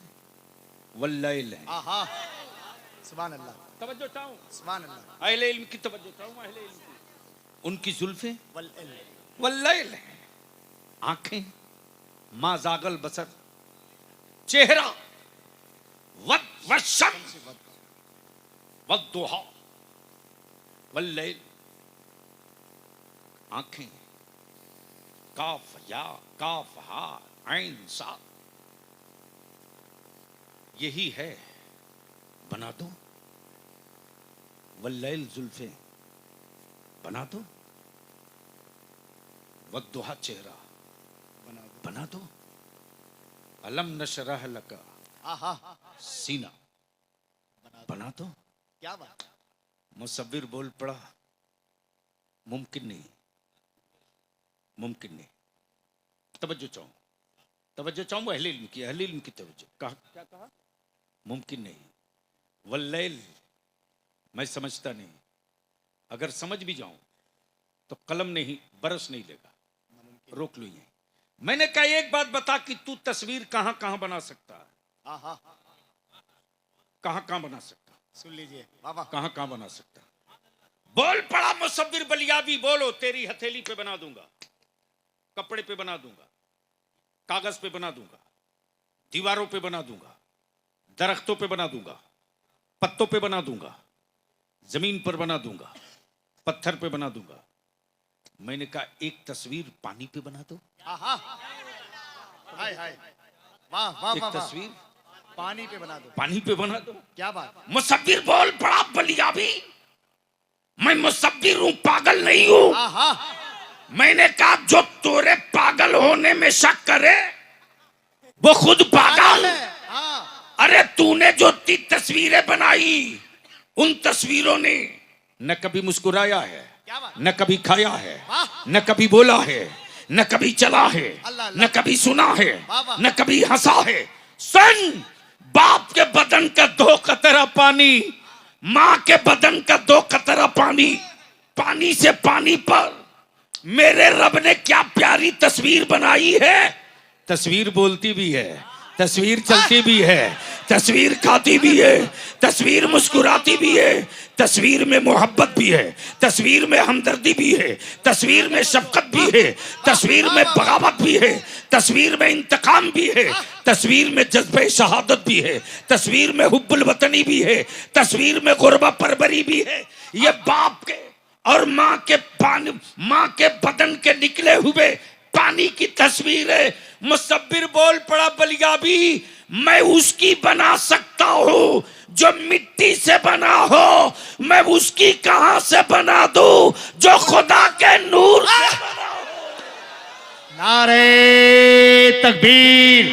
वल्लैल हैं। आहा सुभान अल्लाह। तवज्जो चाहूं सुभान अल्लाह। अहले इल्म की तवज्जो चाहूं अहले इल्म की। उनकी जुल्फे वल वल्लैल हैं, आंखें मा जागल बसर, चेहरा वद वशम्स वद्दुहा वल्लैल, आंखें काफ या काफ हा ऐन सा। यही है बना दो, वल्लैल जुल्फे बना दो, वद्दुहा चेहरा बना दो, अलम नशरह लका आहा सीना बना दो। क्या बात। मुसव्विर बोल पड़ा मुमकिन नहीं, मुमकिन नहीं। तवज्जो चाहूं अहले इल्म की, अहले इल्म की तवज्जो। कहा क्या कहा? मुमकिन नहीं। वल्लैल मैं समझता नहीं, अगर समझ भी जाऊं तो कलम नहीं बरस नहीं लेगा। रोक लो ये। मैंने कहा एक बात बता कि तू तस्वीर कहां कहां बना सकता है? आहा कहां कहां बना सकता? सुन लीजिए बाबा। कहां कहां बना सकता? बोल पड़ा मुसव्विर बलियाबी, बोलो तेरी हथेली पे बना दूंगा, कपड़े पे बना दूंगा, कागज पे बना दूंगा, दीवारों पे बना दूंगा, दरख्तों पे बना दूंगा, पत्तों पे बना दूंगा, जमीन पर बना दूंगा, पत्थर पे बना दूंगा। मैंने कहा एक तस्वीर पानी पे बना दो। आहा हाय हाय वाह वाह एक वाह। तस्वीर पानी पे बना दो। पानी पे बना दो। क्या बात। मुसव्विर बोल पड़ा बलियाबी, मैं मुसव्विर हूं, पागल नहीं हूं। आहा मैंने कहा जो तोरे पागल होने में शक करे वो खुद पागल। हाँ अरे तूने जो तस्वीरें बनाई, उन तस्वीरों ने न कभी मुस्कुराया है, क्या बात। न कभी खाया है, वाह। न कभी बोला है, न कभी चला है, अल्लाह, अल्लाह। न कभी सुना है, वाह, वाह। न कभी हंसा है। सुन, बाप के बदन का 2 कतरा पानी, मां के बदन का 2 कतरा पानी, पानी से पानी पर मेरे रब ने क्या प्यारी तस्वीर बनाई है। तस्वीर बोलती भी है, तस्वीर चलती भी है, तस्वीर खाती भी है, तस्वीर मुस्कुराती भी है, तस्वीर में मोहब्बत भी है, तस्वीर में हमदर्दी भी है, तस्वीर में शफकत भी है, तस्वीर में बगावत भी है, तस्वीर में इंतकाम भी है, तस्वीर में जज्बे शहादत भी है, तस्वीर में हुब्बुल वतनी भी है, तस्वीर में गुरबा परवरी भी है। ये बाप के और मां के बदन के निकले हुए पानी की तस्वीर है। मुसब्बिर बोल पड़ा बलियाबी, मैं उसकी बना सकता हूं जो मिट्टी से बना हो, मैं उसकी कहां से बना दूं जो खुदा के नूर से बना हो। नारे तकबीर,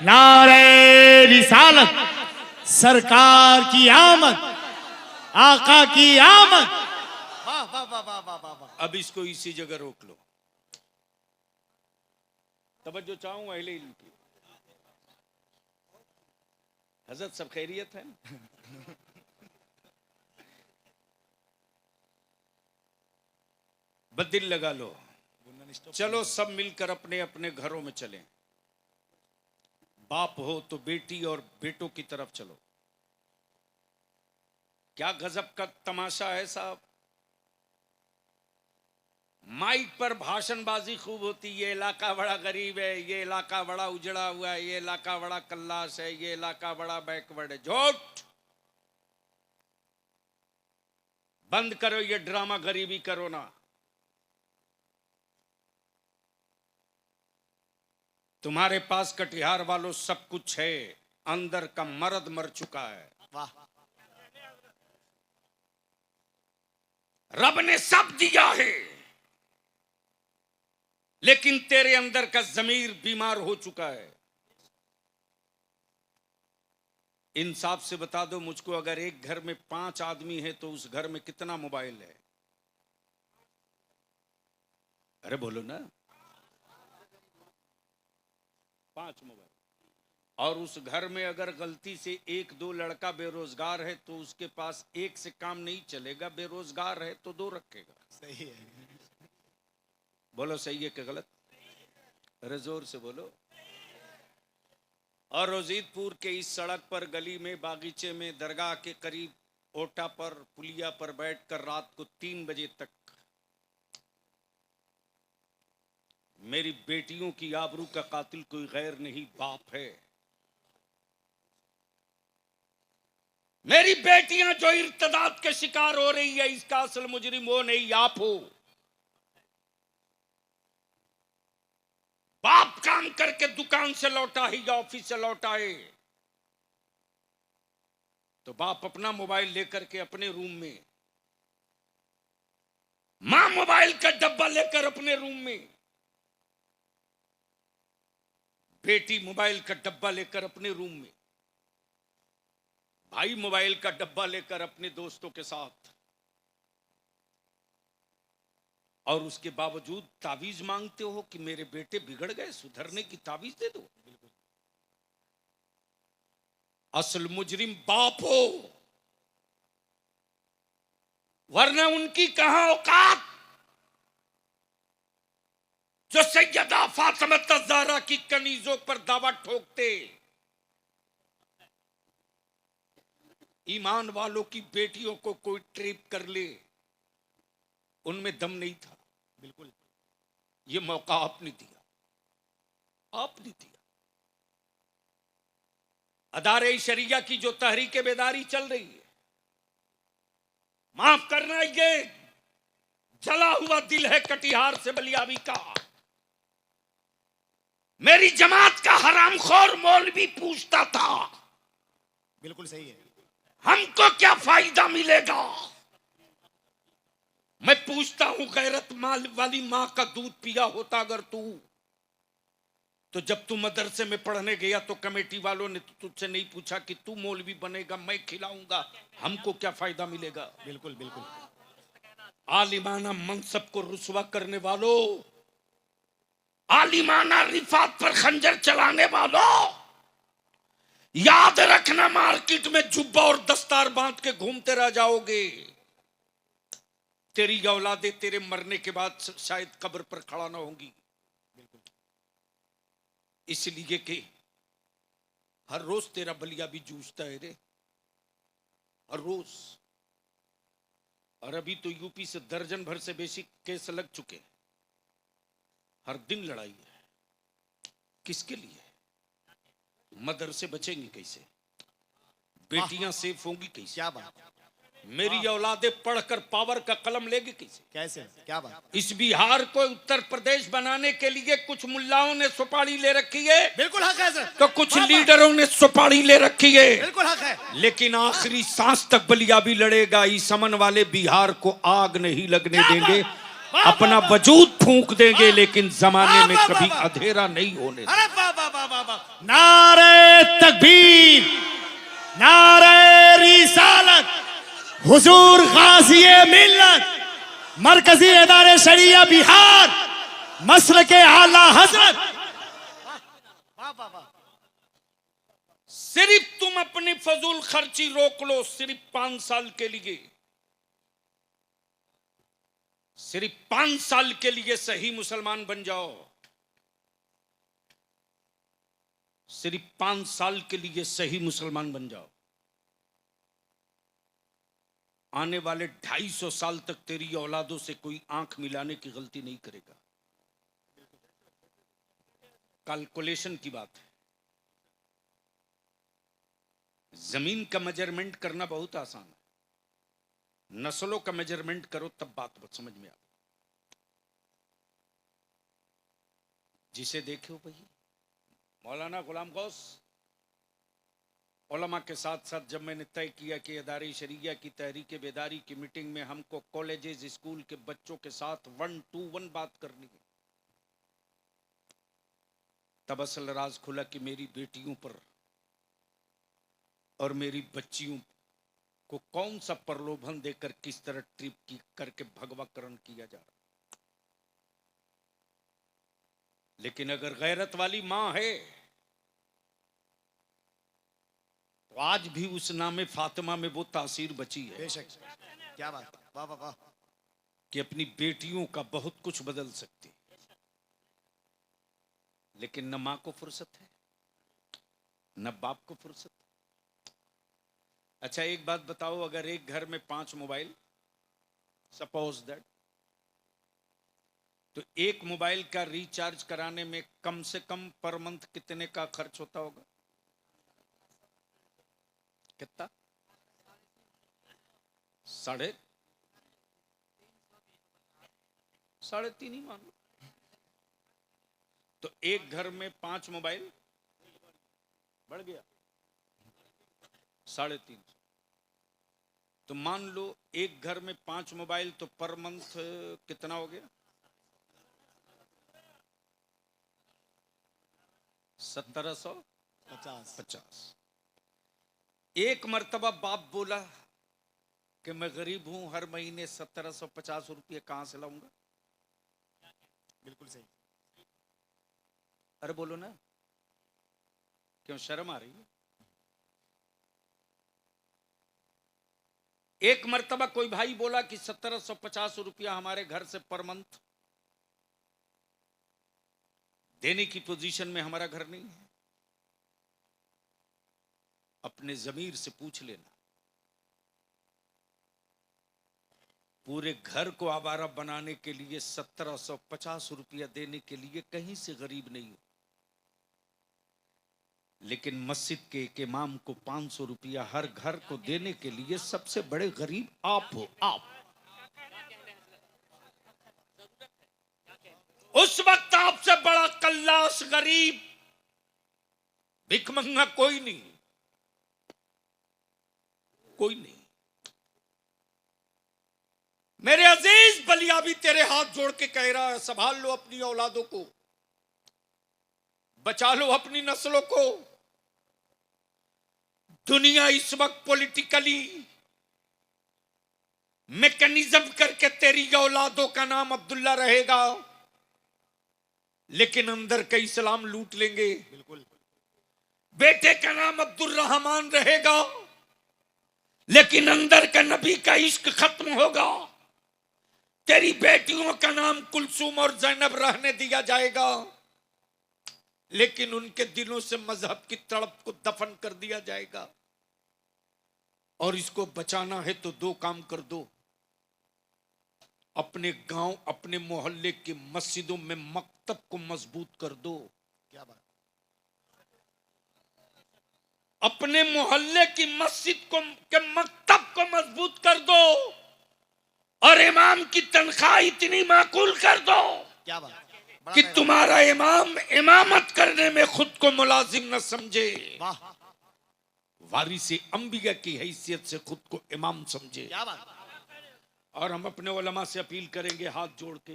नारे रिसालत, सरकार की आमद, आका की आमद। वाह वाह वाह वाह वाह वाह वाह। अब इसको इसी जगह रोक लो। तवज्जो चाहूं अहले इल्म की। हजरत सब खैरियत है? बदिल लगा लो। चलो सब मिलकर अपने अपने घरों में चलें। बाप हो तो बेटी और बेटों की तरफ चलो। क्या गजब का तमाशा है साहब। माइक पर भाषणबाजी खूब होती, ये इलाका बड़ा गरीब है, ये इलाका बड़ा उजड़ा हुआ है, ये इलाका बड़ा कल्लास है, ये इलाका बड़ा बैकवर्ड है। झूठ। बंद करो ये ड्रामा, गरीबी करो ना। तुम्हारे पास कटिहार वालों सब कुछ है, अंदर का मर्द मर चुका है। वाह। रब ने सब दिया है, लेकिन तेरे अंदर का जमीर बीमार हो चुका है। इंसाफ से बता दो मुझको, अगर एक घर में 5 आदमी है तो उस घर में कितना मोबाइल है? अरे बोलो ना। 5 मोबाइल। और उस घर में अगर गलती से 1-2 लड़का बेरोजगार है तो उसके पास एक से काम नहीं चलेगा, बेरोजगार है तो 2 रखेगा। सही है। बोलो सही है कि गलत? अरे जोर से बोलो। और रोजीदपुर के इस सड़क पर, गली में, बागीचे में, दरगाह के करीब, ओटा पर, पुलिया पर बैठकर रात को 3 बजे तक मेरी बेटियों की आबरू का कातिल कोई गैर नहीं, बाप है। मेरी बेटियां जो इर्तिदाद के शिकार हो रही है, इसका असल मुजरिम वो नहीं, आप हो। बाप काम करके दुकान से लौटा ही या ऑफिस से लौटा है तो बाप अपना मोबाइल लेकर के अपने रूम में, मां मोबाइल का डब्बा लेकर अपने रूम में, बेटी मोबाइल का डब्बा लेकर अपने रूम में, भाई मोबाइल का डब्बा लेकर अपने दोस्तों के साथ, और उसके बावजूद तावीज मांगते हो कि मेरे बेटे बिगड़ गए, सुधरने की तावीज दे दो। असल मुजरिम बाप हो, वरना उनकी कहां औकात जो सैयदा फातिमा ज़हरा की कनीजों पर दावा ठोकते। ईमान वालों की बेटियों को कोई ट्रिप कर ले, उनमें दम नहीं था। बिल्कुल। ये मौका आपने दिया, आपने दिया। अदारे शरिया की जो तहरीक बेदारी चल रही है, माफ करना, ये जला हुआ दिल है कटिहार से बलियाबी का। मेरी जमात का हरामखोर मौलवी पूछता था, बिल्कुल सही है। हमको क्या फायदा मिलेगा? मैं पूछता हूं, गैरत माल वाली मां का दूध पिया होता अगर तू, तो जब तू मदरसे में पढ़ने गया तो कमेटी वालों ने तुझसे नहीं पूछा कि तू मौलवी बनेगा, मैं खिलाऊंगा, हमको क्या फायदा मिलेगा? बिल्कुल बिल्कुल। आलिमाना मनसब को रुसवा करने वालों, आलिमाना रिफात पर खंजर चलाने वालों, याद रखना मार्केट में जुब्बा और दस्तार बांध के घूमते रह जाओगे। तेरी औलादे तेरे मरने के बाद शायद कब्र पर खड़ा ना होंगी। इसलिए कि हर रोज तेरा बलिया भी जूझता है रे, हर रोज। और अभी तो यूपी से दर्जन भर से बेसी केस लग चुके हैं। हर दिन लड़ाई है। किसके लिए? मदरसे बचेंगे कैसे? बेटियां सेफ होंगी कैसे? क्या बात, मेरी औलादे पढ़कर पावर का कलम लेगी कैसे? कैसे, क्या बात। इस बिहार को उत्तर प्रदेश बनाने के लिए कुछ मुल्लाओं ने सुपारी ले रखी है, बिल्कुल हक है सर। तो कुछ लीडरों ने सुपारी ले रखी है, बिल्कुल हक है। लेकिन आखिरी सांस तक बलिया भी लड़ेगा। इस अमन वाले बिहार को आग नहीं लगने देंगे, अपना वजूद फूंक देंगे, लेकिन जमाने में कभी अंधेरा नहीं होने देंगे। अरे वाह वाह वाह वाह वाह। नारे तकबीर, नारे रिसालत, हुजूर गाज़िए मिल्लत, मरकजी इदारे शरिया बिहार, मसलके आला हजरत। वाह वाह वाह। सिर्फ तुम अपनी फजूल खर्ची रोक लो, सिर्फ 5 साल के लिए, सिर्फ 5 साल के लिए सही मुसलमान बन जाओ। सिर्फ 5 साल के लिए सही मुसलमान बन जाओ। आने वाले 250 साल तक तेरी औलादों से कोई आंख मिलाने की गलती नहीं करेगा। कैलकुलेशन की बात है। जमीन का मेजरमेंट करना बहुत आसान है, नस्लों का मेजरमेंट करो तब बात समझ में आ। जिसे देखो भाई, मौलाना गुलाम गौस उलमा के साथ साथ जब मैंने तय किया कि इदारे शरिया की तहरीक बेदारी की मीटिंग में हमको कॉलेजेस स्कूल के बच्चों के साथ 1-to-1 बात करनी है, तब असल राज खुला कि मेरी बेटियों पर और मेरी बच्चियों को कौन सा प्रलोभन देकर किस तरह ट्रिप की करके भगवाकरण किया जा रहा। लेकिन अगर गैरत वाली मां है तो आज भी उस नामे फातिमा में वो तासीर बची है। बेशक, क्या बात, वाह वाह वाह। कि अपनी बेटियों का बहुत कुछ बदल सकती, लेकिन न मां को फुर्सत है न बाप को फुर्सत है। अच्छा एक बात बताओ, अगर एक घर में 5 मोबाइल, सपोज दैट, तो एक मोबाइल का रिचार्ज कराने में कम से कम पर मंथ कितने का खर्च होता होगा? कितना? 3.5 ही मान लो। तो एक घर में 5 मोबाइल बढ़ गया 350। तो मान लो एक घर में 5 मोबाइल, तो पर मंथ कितना हो गया? 1750। एक मर्तबा बाप बोला कि मैं गरीब हूं, हर महीने 1750 रुपये कहां से लाऊंगा? बिल्कुल सही। अरे बोलो ना, क्यों शर्म आ रही है? एक मर्तबा कोई भाई बोला कि 1750 रुपया हमारे घर से पर मंथ देने की पोजीशन में हमारा घर नहीं है। अपने जमीर से पूछ लेना, पूरे घर को आवारा बनाने के लिए 1750 रुपया देने के लिए कहीं से गरीब नहीं हो, लेकिन मस्जिद के एक इमाम को 500 रुपया हर घर को देने के लिए सबसे बड़े गरीब आप हो। आप उस वक्त आपसे बड़ा कल्लास गरीब भिखमंगा कोई नहीं, कोई नहीं। मेरे अजीज बलिया भी तेरे हाथ जोड़ के कह रहा है, संभाल लो अपनी औलादों को। बचा लो अपनी नस्लों को। दुनिया इस वक्त पॉलिटिकली मैकेनिज्म करके तेरी औलादों का नाम अब्दुल्ला रहेगा, लेकिन अंदर का इस्लाम लूट लेंगे। बिल्कुल। बेटे का नाम अब्दुल रहमान रहेगा, लेकिन अंदर का नबी का इश्क खत्म होगा। तेरी बेटियों का नाम कुलसूम और जैनब रहने दिया जाएगा, लेकिन उनके दिलों से मजहब की तड़प को दफन कर दिया जाएगा। और इसको बचाना है तो दो काम कर दो। अपने गांव, अपने मोहल्ले की मस्जिदों में मकतब को मजबूत कर दो। क्या बात। अपने मोहल्ले की मस्जिद को के मकतब को मजबूत कर दो, और इमाम की तनख्वाह इतनी माकूल कर दो क्या बात। कि तुम्हारा इमाम इमामत करने में खुद को मुलाजिम न समझे, वाह। वारिसे अंबिया की हैसियत से खुद को इमाम समझे। क्या बात। और हम अपने उलमा से अपील करेंगे हाथ जोड़ के,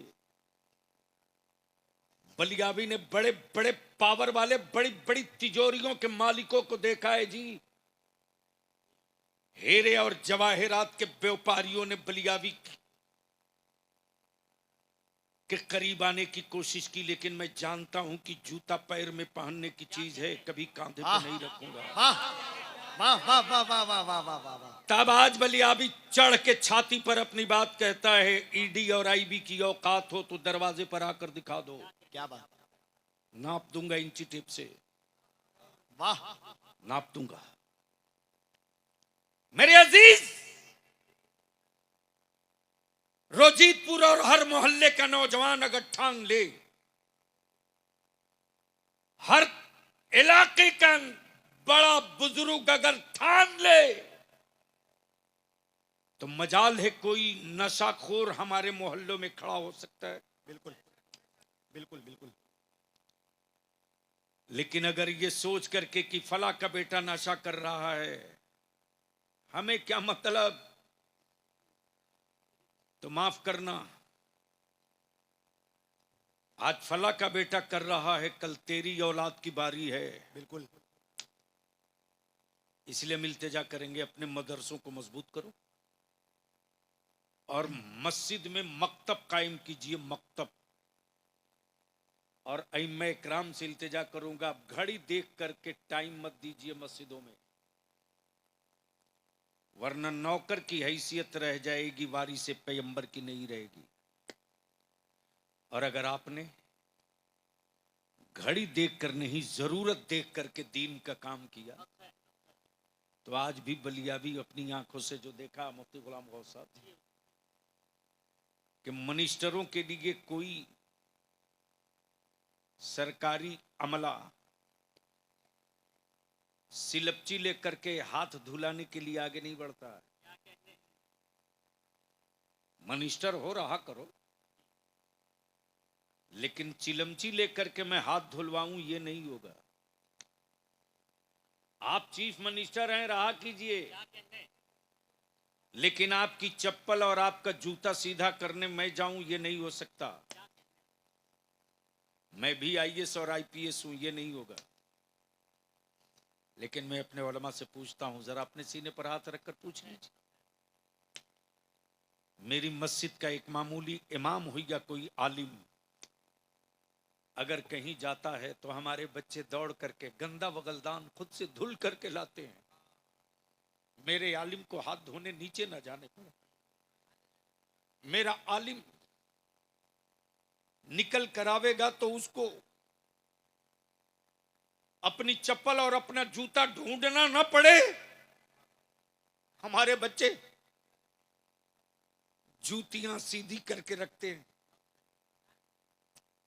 बलियाबी ने बड़े बड़े पावर वाले, बड़ी बड़ी तिजोरियों के मालिकों को देखा है जी। हीरे और जवाहरात के व्यापारियों ने बलियाबी के करीब आने की कोशिश की, लेकिन मैं जानता हूं कि जूता पैर में पहनने की चीज है, कभी कांधे पे नहीं रखूंगा। वाह वाह वाह वाह वाह वाह वाह वाह वाह। तब आज बलियाबी चढ़ के छाती पर अपनी बात कहता है, ईडी और आईबी की औकात हो तो दरवाजे पर आकर दिखा दो। क्या बात। नाप दूंगा इंची टेप से, वाह। नाप दूंगा। मेरे अजीज, रोजीतपुर और हर मोहल्ले का नौजवान अगर ठान ले, हर इलाके का बड़ा बुजुर्ग अगर ठान ले, तो मजाल है कोई नशाखोर हमारे मोहल्लों में खड़ा हो सकता है। बिल्कुल बिल्कुल बिल्कुल। लेकिन अगर ये सोच करके कि फला का बेटा नशा कर रहा है, हमें क्या मतलब, तो माफ करना, आज फला का बेटा कर रहा है, कल तेरी औलाद की बारी है। बिल्कुल। इसलिए मिलते जा करेंगे, अपने मदरसों को मजबूत करो और मस्जिद में मकतब कायम कीजिए, मकतब। और अइम्मा इकराम से इल्तिजा करूंगा, आप घड़ी देख करके टाइम मत दीजिए मस्जिदों में, वरना नौकर की हैसियत रह जाएगी, वारी से पैगंबर की नहीं रहेगी। और अगर आपने घड़ी देख कर नहीं, जरूरत देख करके दीन का काम किया, तो आज भी बलियाबी अपनी आंखों से जो देखा मुफ्ती गुलाम गौस साहब कि मिनिस्टरों के लिए कोई सरकारी अमला सिलपची लेकर के हाथ धुलाने के लिए आगे नहीं बढ़ता। मिनिस्टर हो रहा करो, लेकिन चिलमची लेकर के मैं हाथ धुलवाऊं ये नहीं होगा। आप चीफ मिनिस्टर हैं, रहा कीजिए, लेकिन आपकी चप्पल और आपका जूता सीधा करने मैं जाऊं ये नहीं हो सकता। मैं भी आईएएस और आईपीएस हूं, ये नहीं होगा। लेकिन मैं अपने उलमा से पूछता हूं, जरा अपने सीने पर हाथ रखकर पूछ लीजिए, मेरी मस्जिद का एक मामूली इमाम हो या कोई आलिम अगर कहीं जाता है तो हमारे बच्चे दौड़ करके गंदा वगलदान खुद से धुल करके लाते हैं, मेरे आलिम को हाथ धोने नीचे ना जाने पड़े। मेरा आलिम निकल कर आवेगा तो उसको अपनी चप्पल और अपना जूता ढूंढना ना पड़े। हमारे बच्चे जूतियां सीधी करके रखते हैं।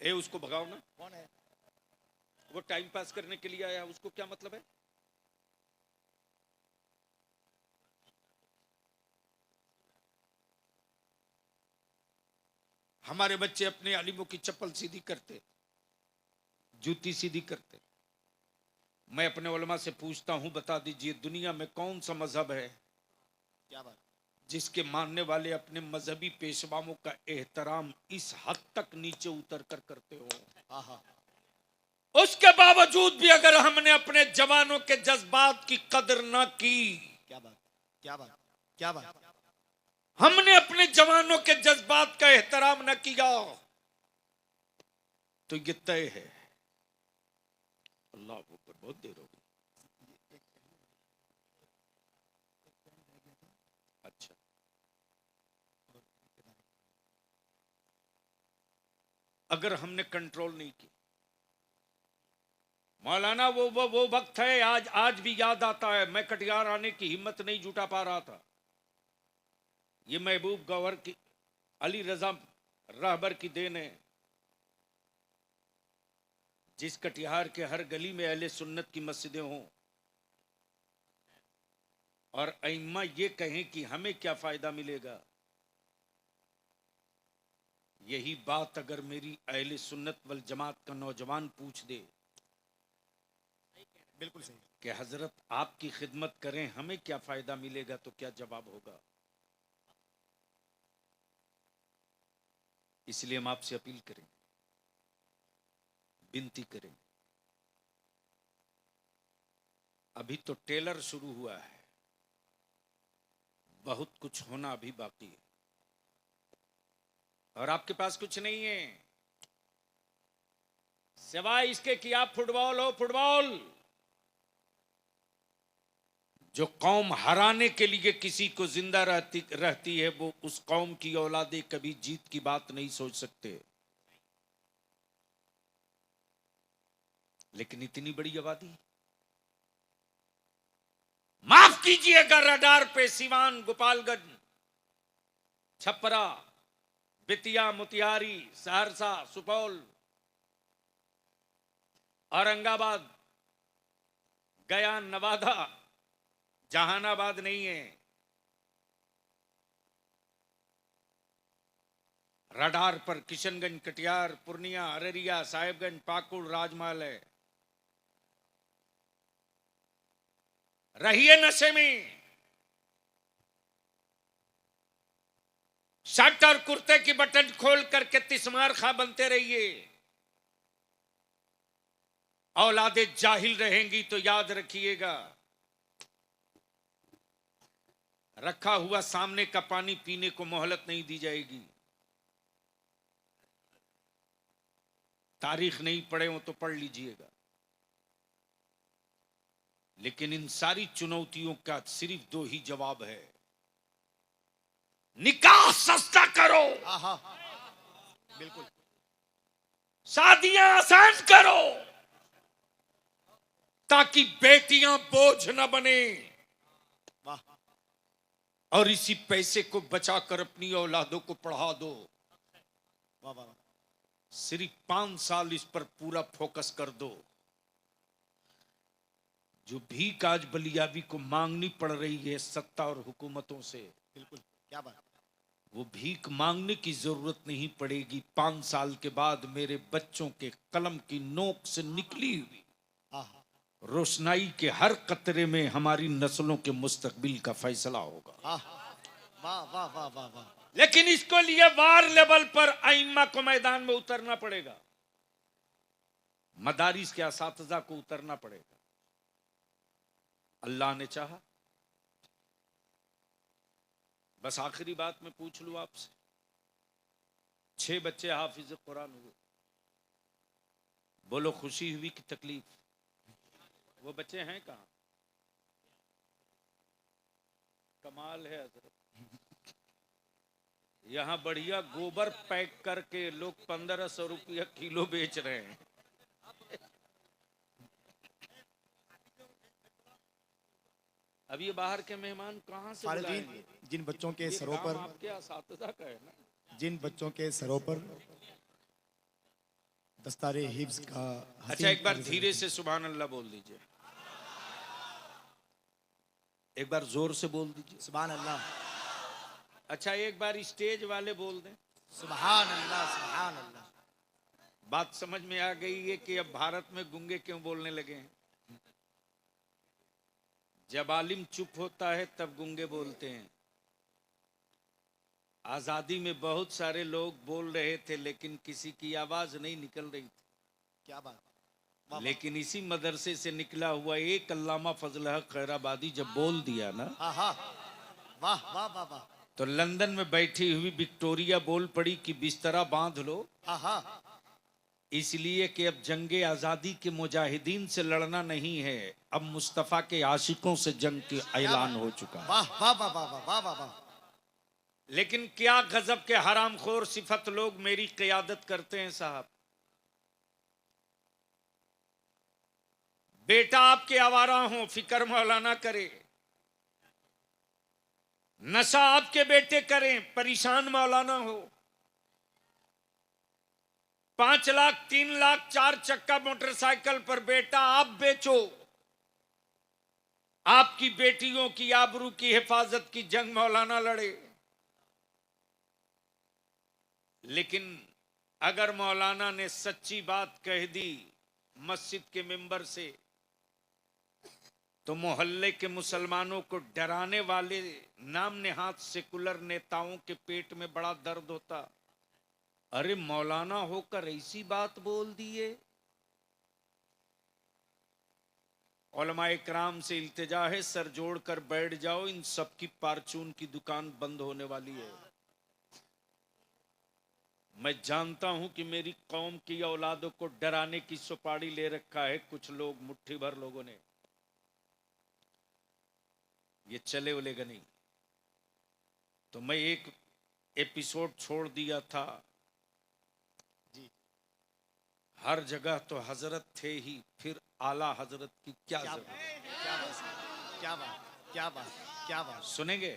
ए उसको भगाओ ना, कौन है? वो टाइम पास करने के लिए आया, उसको क्या मतलब है? हमारे बच्चे अपने आलिमों की चप्पल सीधी करते, जूती सीधी करते। मैं अपने उलमा से पूछता हूं, बता दीजिए दुनिया में कौन सा मजहब है क्या बात। जिसके मानने वाले अपने मजहबी पेशवाओं का एहतराम इस हद तक नीचे उतर कर करते हो? आहा। उसके बावजूद भी अगर हमने अपने जवानों के जज्बात की कदर ना की, क्या बात, क्या बात, क्या बात। हमने अपने जवानों के जज्बात का एहतराम न किया, तो ये तय है। अल्लाह अकबर, बहुत देर हो गई। अच्छा, अगर हमने कंट्रोल नहीं की, मौलाना वो वक्त है, आज भी याद आता है। मैं कटिहार आने की हिम्मत नहीं जुटा पा रहा था। ये महबूब गौहर की, अली रजा रहबर की देन है। जिस कटिहार के हर गली में अहले सुन्नत की मस्जिदें हों और अइम्मा ये कहें कि हमें क्या फायदा मिलेगा, यही बात अगर मेरी अहले सुन्नत वल जमात का नौजवान पूछ दे, बिल्कुल सही। कि हजरत आपकी खिदमत करें, हमें क्या फायदा मिलेगा, तो क्या जवाब होगा। इसलिए हम आपसे अपील करें, विनती करें। अभी तो टेलर शुरू हुआ है, बहुत कुछ होना अभी बाकी है। और आपके पास कुछ नहीं है सिवाय इसके कि आप फुटबॉल हो। फुटबॉल जो कौम हराने के लिए किसी को जिंदा रहती है, वो उस कौम की औलादे कभी जीत की बात नहीं सोच सकते। लेकिन इतनी बड़ी आबादी, माफ कीजिएगा, रडार पे सिवान, गोपालगंज, छपरा, बेतिया, मोतिहारी, सहरसा, सुपौल, औरंगाबाद, गया, नवादा, जहानाबाद नहीं है। रडार पर किशनगंज, कटिहार, पूर्णिया, अररिया, साहेबगंज, पाकुड़, राजमहल है। रहिए नशे में। शर्ट और कुर्ते की बटन खोल करके तिस्मार खा बनते रहिए। औलादे जाहिल रहेंगी तो याद रखिएगा, रखा हुआ सामने का पानी पीने को मोहलत नहीं दी जाएगी। तारीख नहीं पढ़े हो तो पढ़ लीजिएगा। लेकिन इन सारी चुनौतियों का सिर्फ दो ही जवाब है। निकाह सस्ता करो, आहा, बिल्कुल। शादियां आसान करो, ताकि बेटियां बोझ न बने। वाह, और इसी पैसे को बचाकर अपनी औलादों को पढ़ा दो। वाह, वाह। सिर्फ 5 साल इस पर पूरा फोकस कर दो। जो भीख आज बलियाबी को मांगनी पड़ रही है सत्ता और हुकूमतों से, बिल्कुल, क्या बात। वो भीख मांगने की जरूरत नहीं पड़ेगी। 5 साल के बाद मेरे बच्चों के कलम की नोक से निकली हुई आहा, रोशनाई के हर कतरे में हमारी नस्लों के मुस्तकबिल का फैसला होगा। आहा, वाह, वाह, वाह, वाह, वाह। लेकिन इसको लिए वार लेवल पर अइम्मा को मैदान में उतरना पड़ेगा, मदारिस के असातिज़ा को उतरना पड़ेगा। अल्लाह ने चाहा। बस आखिरी बात मैं पूछ लूं आपसे, 6 बच्चे हाफिज कुरान हुए, बोलो खुशी हुई कि तकलीफ? वो बच्चे हैं कहां? कमाल है हजरत, यहां बढ़िया गोबर पैक करके लोग 1500 रुपया किलो बेच रहे हैं। अब ये बाहर के मेहमान कहां से बुलाएंगे? जिन बच्चों के ये सरों काम पर, आपके असातिज़ा का है ना। जिन बच्चों के सरों पर दस्तारे हिफ्ज का अच्छा, एक बार धीरे से सुभान अल्लाह बोल दीजिए, एक बार जोर से बोल दीजिए। सुभान अल्लाह, अच्छा, एक बार स्टेज वाले बोल दें। सुभान अल्लाह, सुभान अल्लाह। बात समझ में आ गई है कि अब भारत में गूंगे क्यों बोलने लगे हैं। जब आलिम चुप होता है तब गूंगे बोलते हैं। आजादी में बहुत सारे लोग बोल रहे थे, लेकिन किसी की आवाज नहीं निकल रही थी। क्या बात। लेकिन इसी मदरसे से निकला हुआ एक अल्लामा फजल हक खैराबादी जब बोल दिया ना, हाँ हाँ, वाह वाह वाह वाह, तो लंदन में बैठी हुई विक्टोरिया बोल पड़ी कि बिस्तरा बांध लो, हाँ हाँ, इसलिए कि अब जंगे आजादी के मुजाहिदीन से लड़ना नहीं है, अब मुस्तफा के आशिकों से जंग के ऐलान हो चुका है। वाह वाह वाह वाह वाह वाह वाह। लेकिन क्या गजब के हरामखोर सिफत लोग मेरी क़यादत करते हैं साहब। बेटा आपके आवारा हो, फिक्र मौलाना करे, नशा आपके बेटे करें, परेशान मौलाना हो, 5 लाख 3 लाख 4 चक्का मोटरसाइकिल पर बेटा आप बेचो, आपकी बेटियों की आबरू की हिफाजत की जंग मौलाना लड़े। लेकिन अगर मौलाना ने सच्ची बात कह दी मस्जिद के मिंबर से, तो मोहल्ले के मुसलमानों को डराने वाले नाम नेहात सेकुलर नेताओं के पेट में बड़ा दर्द होता। अरे मौलाना होकर ऐसी बात बोल दिए। उलमा इकराम से इल्तिजा है, सर जोड़कर बैठ जाओ, इन सबकी पारचून की दुकान बंद होने वाली है। मैं जानता हूं कि मेरी कौम की औलादों को डराने की सुपारी ले रखा है कुछ लोग, मुट्ठी भर लोगों ने, ये चले उलेगा नहीं। तो मैं एक एपिसोड छोड़ दिया था जी, हर जगह तो हजरत थे ही, फिर आला हजरत की क्या क्या जरूरत। क्या बात, क्या बात, क्या बात, क्या बात। सुनेंगे?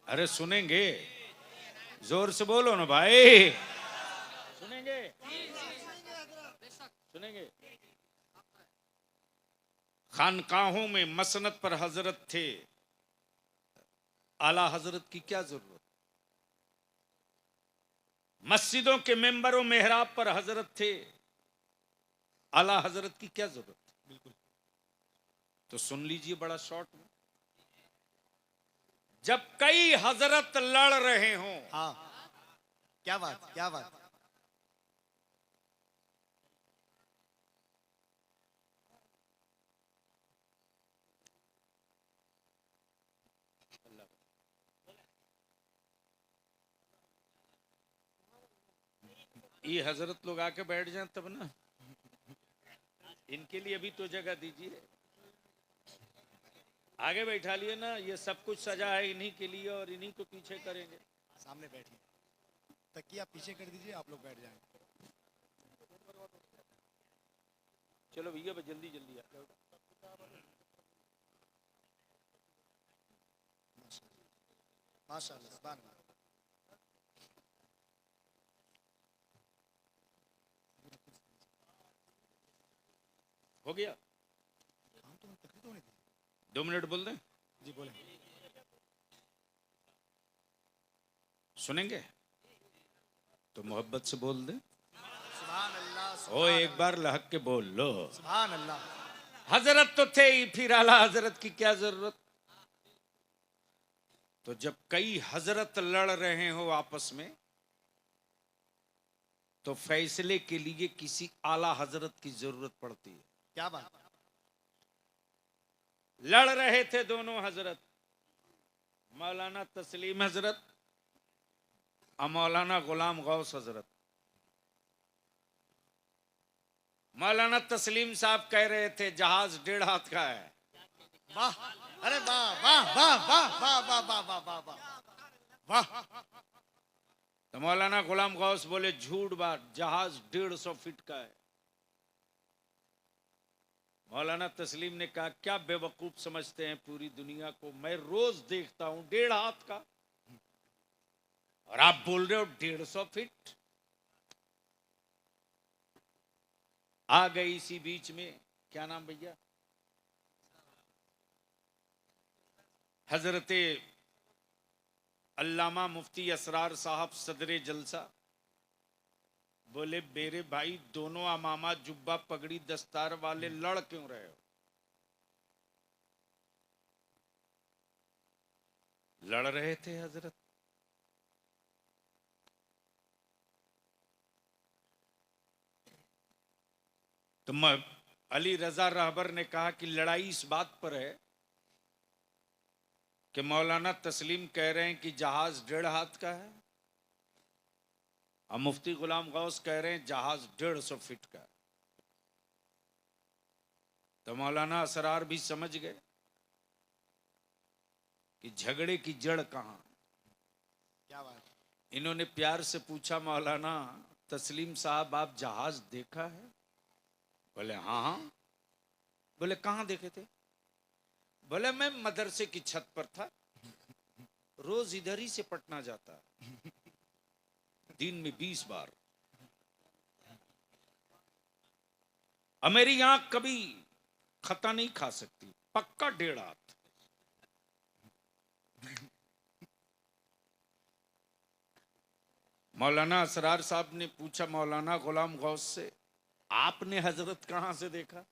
अरे सुनेंगे, जोर से बोलो ना भाई, सुनेंगे? सुनेंगे? खानकाहों में मसनद पर हजरत थे, आला हजरत की क्या जरूरत। मस्जिदों के मेंबरों मेहराब पर हजरत थे, आला हजरत की क्या जरूरत। बिल्कुल। तो सुन लीजिए बड़ा शॉर्ट में, जब कई हजरत लड़ रहे हों, हाँ, क्या बात, क्या बात। ये हजरत लोग आके बैठ जाएं तब ना, इनके लिए अभी तो जगह दीजिए, आगे बैठा लिए ना, ये सब कुछ सजा है इन्हीं के लिए और इन्हीं को पीछे करेंगे। सामने बैठिए, तकिया पीछे कर दीजिए, आप लोग बैठ जाएं। चलो भैया जल्दी जल्दी आ। माशाअल्लाह, सुभान अल्लाह। हो गया, हम तो तकलीफ होने दी। 2 मिनट बोल दें, जी बोले। सुनेंगे तो मोहब्बत से बोल दें। सुभान अल्लाह, ओ सुभान एक बार लहक के बोल लो। सुभान अल्लाह। हजरत तो थे ही, फिर आला हजरत की क्या जरूरत। तो जब कई हजरत लड़ रहे हो आपस में, तो फैसले के लिए किसी आला हजरत की जरूरत पड़ती है। क्या बात। लड़ रहे थे दोनों हजरत, मौलाना तस्लीम हजरत और मौलाना गुलाम गौस हजरत। मौलाना तस्लीम साहब कह रहे थे जहाज 1.5 हाथ का है। वाह, अरे वाह वाह वाह वाह वाह वाह वाह वाह वाह वाह वाह। तो मौलाना गुलाम गौस बोले झूठ बात, जहाज 150 फीट का है। मौलाना तस्लीम ने कहा क्या बेवकूफ समझते हैं पूरी दुनिया को, मैं रोज देखता हूं 1.5 हाथ का, और आप बोल रहे हो 150 फीट। आ गई इसी बीच में, क्या नाम भैया, हजरते अल्लामा मुफ्ती असरार साहब सदरे जलसा। बोले मेरे भाई दोनों अमामा जुब्बा पगड़ी दस्तार वाले लड़ क्यों रहे हो। लड़ रहे थे हजरत। तो अली रजा रहबर ने कहा कि लड़ाई इस बात पर है कि मौलाना तस्लीम कह रहे हैं कि जहाज 1.5 हाथ का है और मुफ्ती गुलाम गौस कह रहे हैं जहाज 150 फीट का। तो मौलाना असरार भी समझ गए कि झगड़े की जड़ कहां। क्या बात। इन्होंने प्यार से पूछा, मौलाना तस्लीम साहब आप जहाज देखा है? बोले हाँ हाँ। बोले कहां देखे थे? बोले मैं मदरसे की छत पर था, रोज इधर ही से पटना जाता, दिन में 20 बार। और मेरी आंख कभी खता नहीं खा सकती, पक्का 1.5 हाथ। मौलाना असरार साहब ने पूछा मौलाना गुलाम गौस से, आपने हजरत कहां से देखा?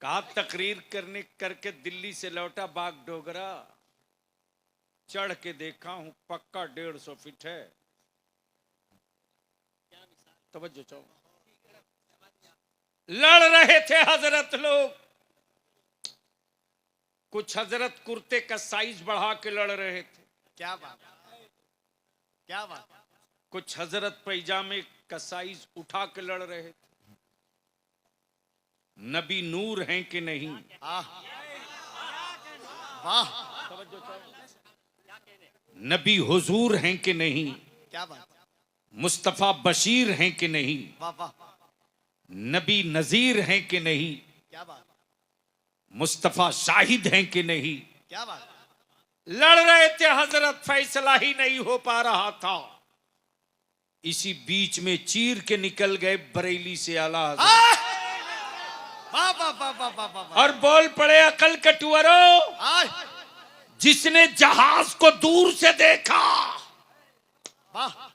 कहा तकरीर करने करके दिल्ली से लौटा बागडोगरा, चढ़ के देखा हूं, पक्का 150 फीट है। तवज्जो चाहो। लड़ रहे थे हजरत लोग, कुछ हजरत कुर्ते का साइज बढ़ा के लड़ रहे थे। क्या बात, क्या बात। कुछ हजरत पैजामे का साइज उठा के लड़ रहे थे। नबी नूर हैं कि नहीं? वाह। नबी हुजूर हैं कि नहीं? क्या बात। मुस्तफा बशीर हैं कि नहीं? वाह वाह। नबी नजीर हैं कि नहीं? क्या बात। मुस्तफा शाहिद हैं कि नहीं? क्या बात। लड़ रहे थे हजरत, फैसला ही नहीं हो पा रहा था। इसी बीच में चीर के निकल गए बरेली से आला हजरत। वाह वाह वाह वाह वाह वाह। और बोल पड़े, अकल कटुअरो, जिसने जहाज को दूर से देखा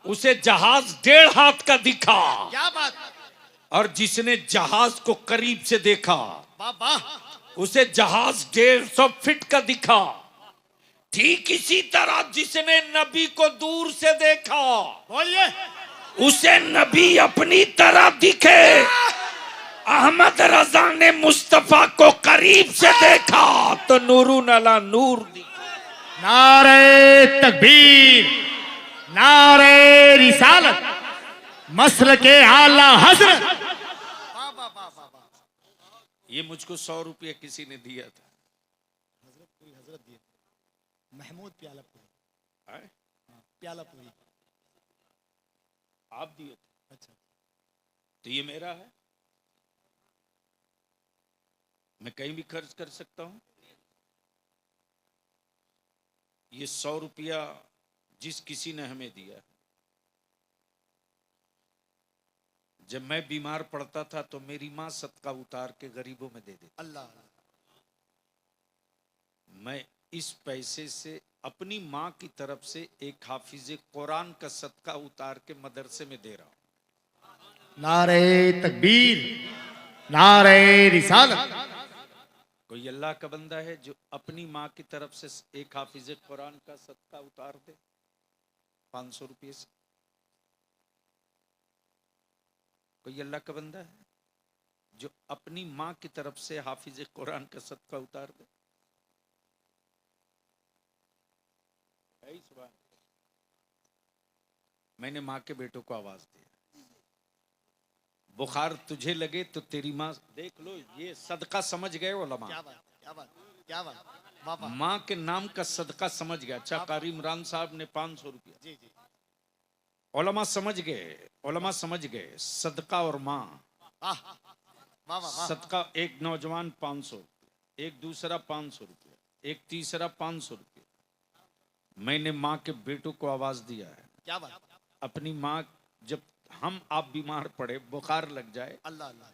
उसे जहाज 1.5 हाथ का दिखा, क्या बात। और जिसने जहाज को करीब से देखा वाह वाह, उसे जहाज 150 फीट का दिखा। ठीक इसी तरह जिसने नबी को दूर से देखा, बोलिए, उसे नबी अपनी तरह दिखे। अहमद रजा ने मुस्तफा को करीब से देखा तो नूरुन अला नूर दिखा। नारे तकबीर, नारे रिसालत, मसल के आला हजरत। वाह वाह वाह वाह। ये मुझको 100 रुपया किसी ने दिया था। हजरत दिए, महमूद प्यालापुरी। आए? प्यालापुरी आप दिए थे? अच्छा। तो ये मेरा है, मैं कहीं भी खर्च कर सकता हूं। ये 100 रुपया जिस किसी ने हमें दिया, जब मैं बीमार पड़ता था तो मेरी मां सदका उतार के गरीबों में दे देती। अल्लाह। मैं इस पैसे से अपनी मां की तरफ से एक हाफिज कुरान का सदका उतार के मदरसे में दे रहा हूं। नारे तकबीर, नारे रिसालत। कोई अल्लाह का बंदा है जो अपनी माँ की तरफ से एक हाफिज कुरान का सदका उतार दे 500 रुपये से? कोई अल्लाह का बंदा है जो अपनी माँ की तरफ से हाफिज कुरान का सदका उतार दे? मैंने माँ के बेटों को आवाज दी, बुखार तुझे लगे तो तेरी माँ, देख लो ये सदका समझ गए उलमा। क्या बात, क्या बात, क्या बात। वाह वाह। माँ के नाम का सदका समझ गया। अच्छा, कारी इमरान साहब ने 500 रुपया। जी जी। उलमा समझ गए, उलमा समझ गए सदका और माँ। वाह वाह वाह। सदका एक नौजवान 500, एक दूसरा 500 रुपया, एक तीसरा 500 रुपया। मैंने माँ के बेटों को आवाज दिया है, क्या बात। अपनी माँ जब हम आप बीमार पड़े, बुखार लग जाए, अल्लाह अल्लाह,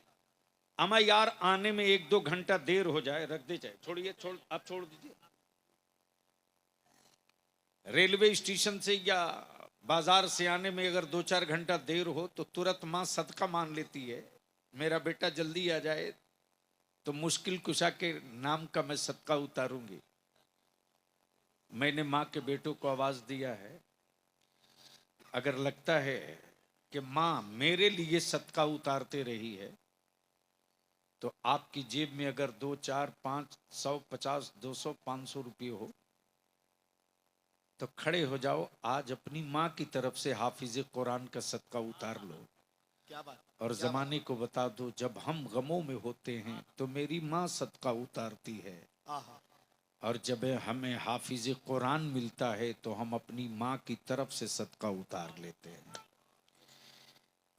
अमा यार आने में 1-2 घंटा देर हो जाए, रख दे, चाहे छोड़िए, आप छोड़ दीजिए। रेलवे स्टेशन से या बाजार से आने में अगर 2-4 घंटा देर हो तो तुरंत माँ सदका मान लेती है, मेरा बेटा जल्दी आ जाए तो मुश्किल कुशा के नाम का मैं सदका उतारूंगी। मैंने माँ के बेटों को आवाज दिया है, अगर लगता है कि माँ मेरे लिए सदका उतारते रही है, तो आपकी जेब में अगर 2, 4, 5, 100, 50, 200, 500 रुपये हो तो खड़े हो जाओ, आज अपनी माँ की तरफ से हाफिज कुरान का सदका उतार लो क्या बात, और क्या जमाने को बता दो जब हम गमों में होते हैं तो मेरी माँ सदका उतारती है, आहा, और जब हमें हाफिज कुरान मिलता है तो हम अपनी माँ की तरफ से सदका उतार लेते हैं।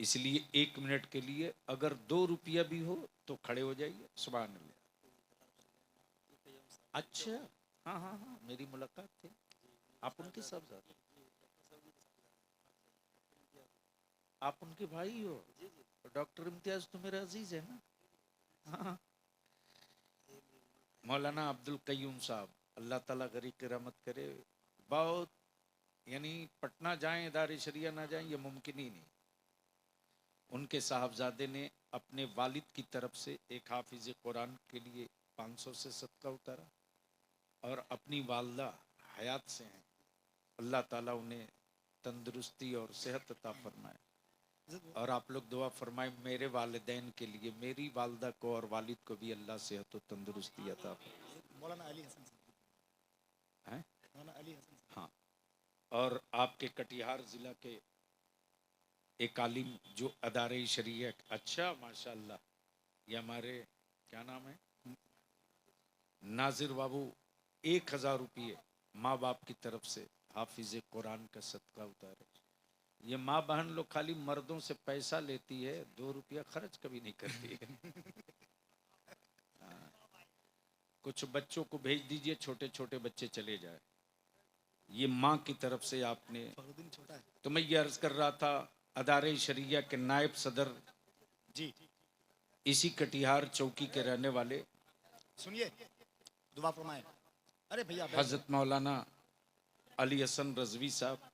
इसलिए 1 मिनट के लिए अगर 2 रुपया भी हो तो खड़े हो जाइए। सुभान अल्लाह। अच्छा, हाँ हाँ हाँ, मेरी मुलाकात थी। आप उनके साहब, आप उनके भाई हो। डॉक्टर इम्तियाज तो मेरा अजीज है ना। हाँ, मौलाना अब्दुल कयूम साहब, अल्लाह ताला गरीब की रहमत करे। बहुत, यानी पटना जाएं इदारे शरिया ना जाएं ये मुमकिन ही नहीं। उनके साहबजादे ने अपने वालिद की तरफ से एक हाफिज कुरान के लिए 500 से सदका उतारा, और अपनी वालदा हयात से हैं, अल्लाह ताला उन्हें तंदुरुस्ती और सेहत अता फरमाए। और आप लोग दुआ फरमाए मेरे वालिदैन के लिए, मेरी वालदा को और वालिद को भी अल्लाह सेहत और तंदुरुस्ती अता फरमाए। मौलाना अली हसन हैं? मौलाना अली हसन। हाँ, और आपके कटिहार जिला के एक आलिम जो अदारे शरिया, अच्छा माशाल्लाह, ये हमारे क्या नाम है, नाजिर बाबू, 1000 रुपये माँ बाप की तरफ से हाफिज कुरान का सदका उतारे। ये माँ बहन लोग खाली मर्दों से पैसा लेती है, 2 रुपया खर्च कभी नहीं करती है। हाँ, कुछ बच्चों को भेज दीजिए, छोटे छोटे बच्चे चले जाए, ये माँ की तरफ से आपने। फखरुद्दीन छोटा है तो मैं ये अर्ज कर रहा था, अदारे शरिया के नायब सदर जी, इसी कटिहार चौकी के रहने वाले सुनिए, दुआ फरमाए। अरे भैया बैठ हजरत मौलाना अली हसन रजवी साहब,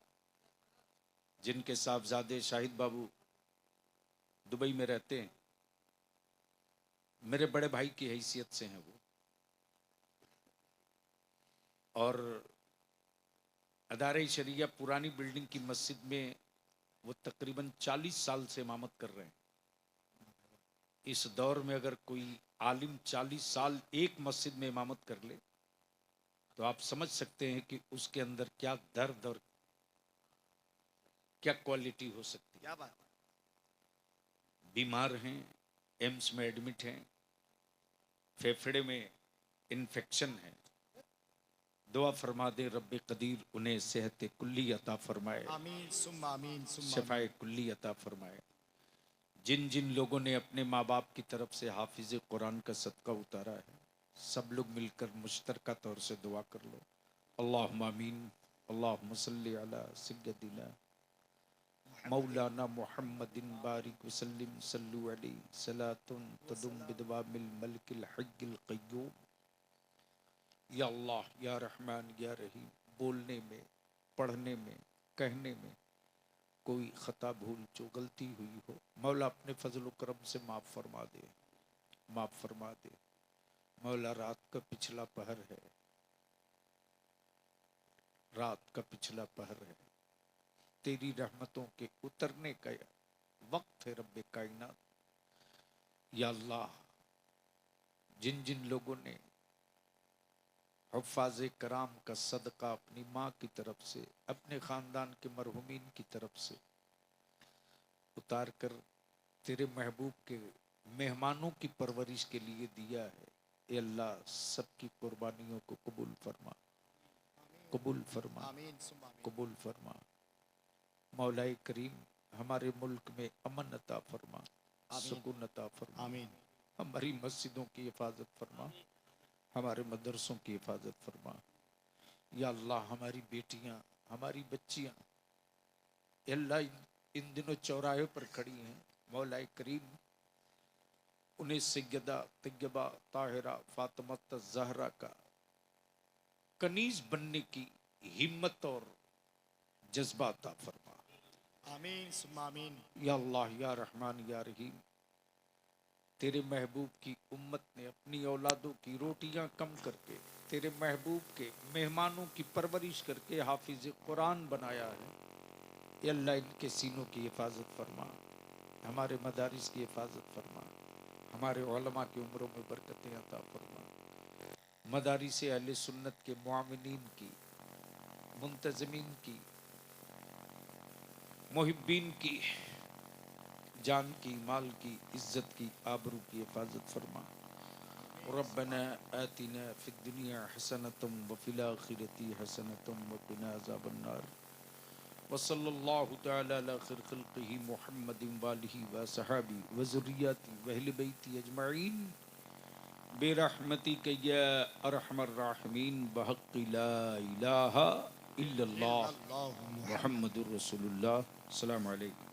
जिनके साहबजादे शाहिद बाबू दुबई में रहते हैं, मेरे बड़े भाई की हैसियत से हैं वो, और अदारे शरिया पुरानी बिल्डिंग की मस्जिद में वो तकरीबन 40 साल से इमामत कर रहे हैं। इस दौर में अगर कोई आलिम 40 साल एक मस्जिद में इमामत कर ले तो आप समझ सकते हैं कि उसके अंदर क्या दर्द और क्या क्वालिटी हो सकती है। क्या बात, बीमार हैं, एम्स में एडमिट हैं, फेफड़े में इन्फेक्शन है, दुआ फरमा दे रब्बे कदीर उन्हें सेहत कुल्ली अता फरमाए, आमीन सुम्मा आमीन सुम्मा शफाए कुल्ली अता फरमाए। जिन जिन लोगों ने अपने माँ बाप की तरफ से हाफिज कुरान का सदका उतारा है, सब लोग मिलकर मुश्तरका तौर से दुआ कर लो। अल्लाहुम्मा आमीन, अल्लाहुम्मा सल्ली अला सय्यदिना मौलाना मुहम्मदिन बारिक वसल्लिम सल्लु अलैहि सलातुन तदुम बिदवामिल मलिकिल हय्यिल क़य्यूम। या अल्लाह, या रहमान, या रहीम, बोलने में, पढ़ने में, कहने में कोई खता भूल जो गलती हुई हो, मौला अपने फजल करम से माफ़ फरमा दे, माफ़ फरमा दे। मौला रात का पिछला पहर है, रात का पिछला पहर है, तेरी रहमतों के उतरने का वक्त है रब्बे कायनात। या अल्लाह, जिन जिन लोगों ने हुफ़ाज़े कराम का सदका अपनी माँ की तरफ से, अपने ख़ानदान के मरहुमीन की तरफ से उतार कर तेरे महबूब के मेहमानों की परवरिश के लिए दिया है, ए अल्लाह सबकी कुर्बानियों को कबूल फरमा, कबूल फरमा, आमीन सुम्मा आमीन। कबूल फरमा। मौलाए करीम, हमारे मुल्क में अमन अता फरमा, सुकून अता फरमा, आमीन हमारी मस्जिदों की हिफाजत फरमा, हमारे मदरसों की हिफाजत फरमा। या अल्लाह, हमारी बेटियां, हमारी बच्चियां अल्लाह इन दिनों चौराहे पर खड़ी हैं, मौलाए करीम उन्हें सैयदा तैयबा ताहिरा फातिमा ज़हरा का कनीज बनने की हिम्मत और जज्बा अता फरमा। आमीन सुम्मा आमीन। या अल्लाह, या रहमान, या रहीम, तेरे महबूब की उम्मत ने अपनी औलादों की रोटियां कम करके तेरे महबूब के मेहमानों की परवरिश करके हाफिज कुरान बनाया है। या अल्लाह इनके सीनों की हिफाजत फरमा, हमारे मदारिस की हिफाजत फरमा, हमारे उलमा की उम्रों में बरकतें अता फरमा, मदारिस अहले सुन्नत के मुआमिनीन की, मुंतज़मीन की, मुहिब्बीन की जान की, माल की, इज्जत की, आबरू की हिफाजत फरमा। रब्बना आतिना फिद दुनिया हसनतम व फिल आखिरति हसनतम व क़िना अज़ाबन्नार। व सल्लल्लाहु तआला अला खैर खल्क़िही मुहम्मदिन व आलिही व सहाबी व ज़ुर्रिय्यती व अहले बैती अजमईन बिरहमतिक या अरहमर राहिमीन बहक़्क़ि ला इलाहा इल्लल्लाह मुहम्मदुर रसूलुल्लाह। अस्सलामु अलैकुम।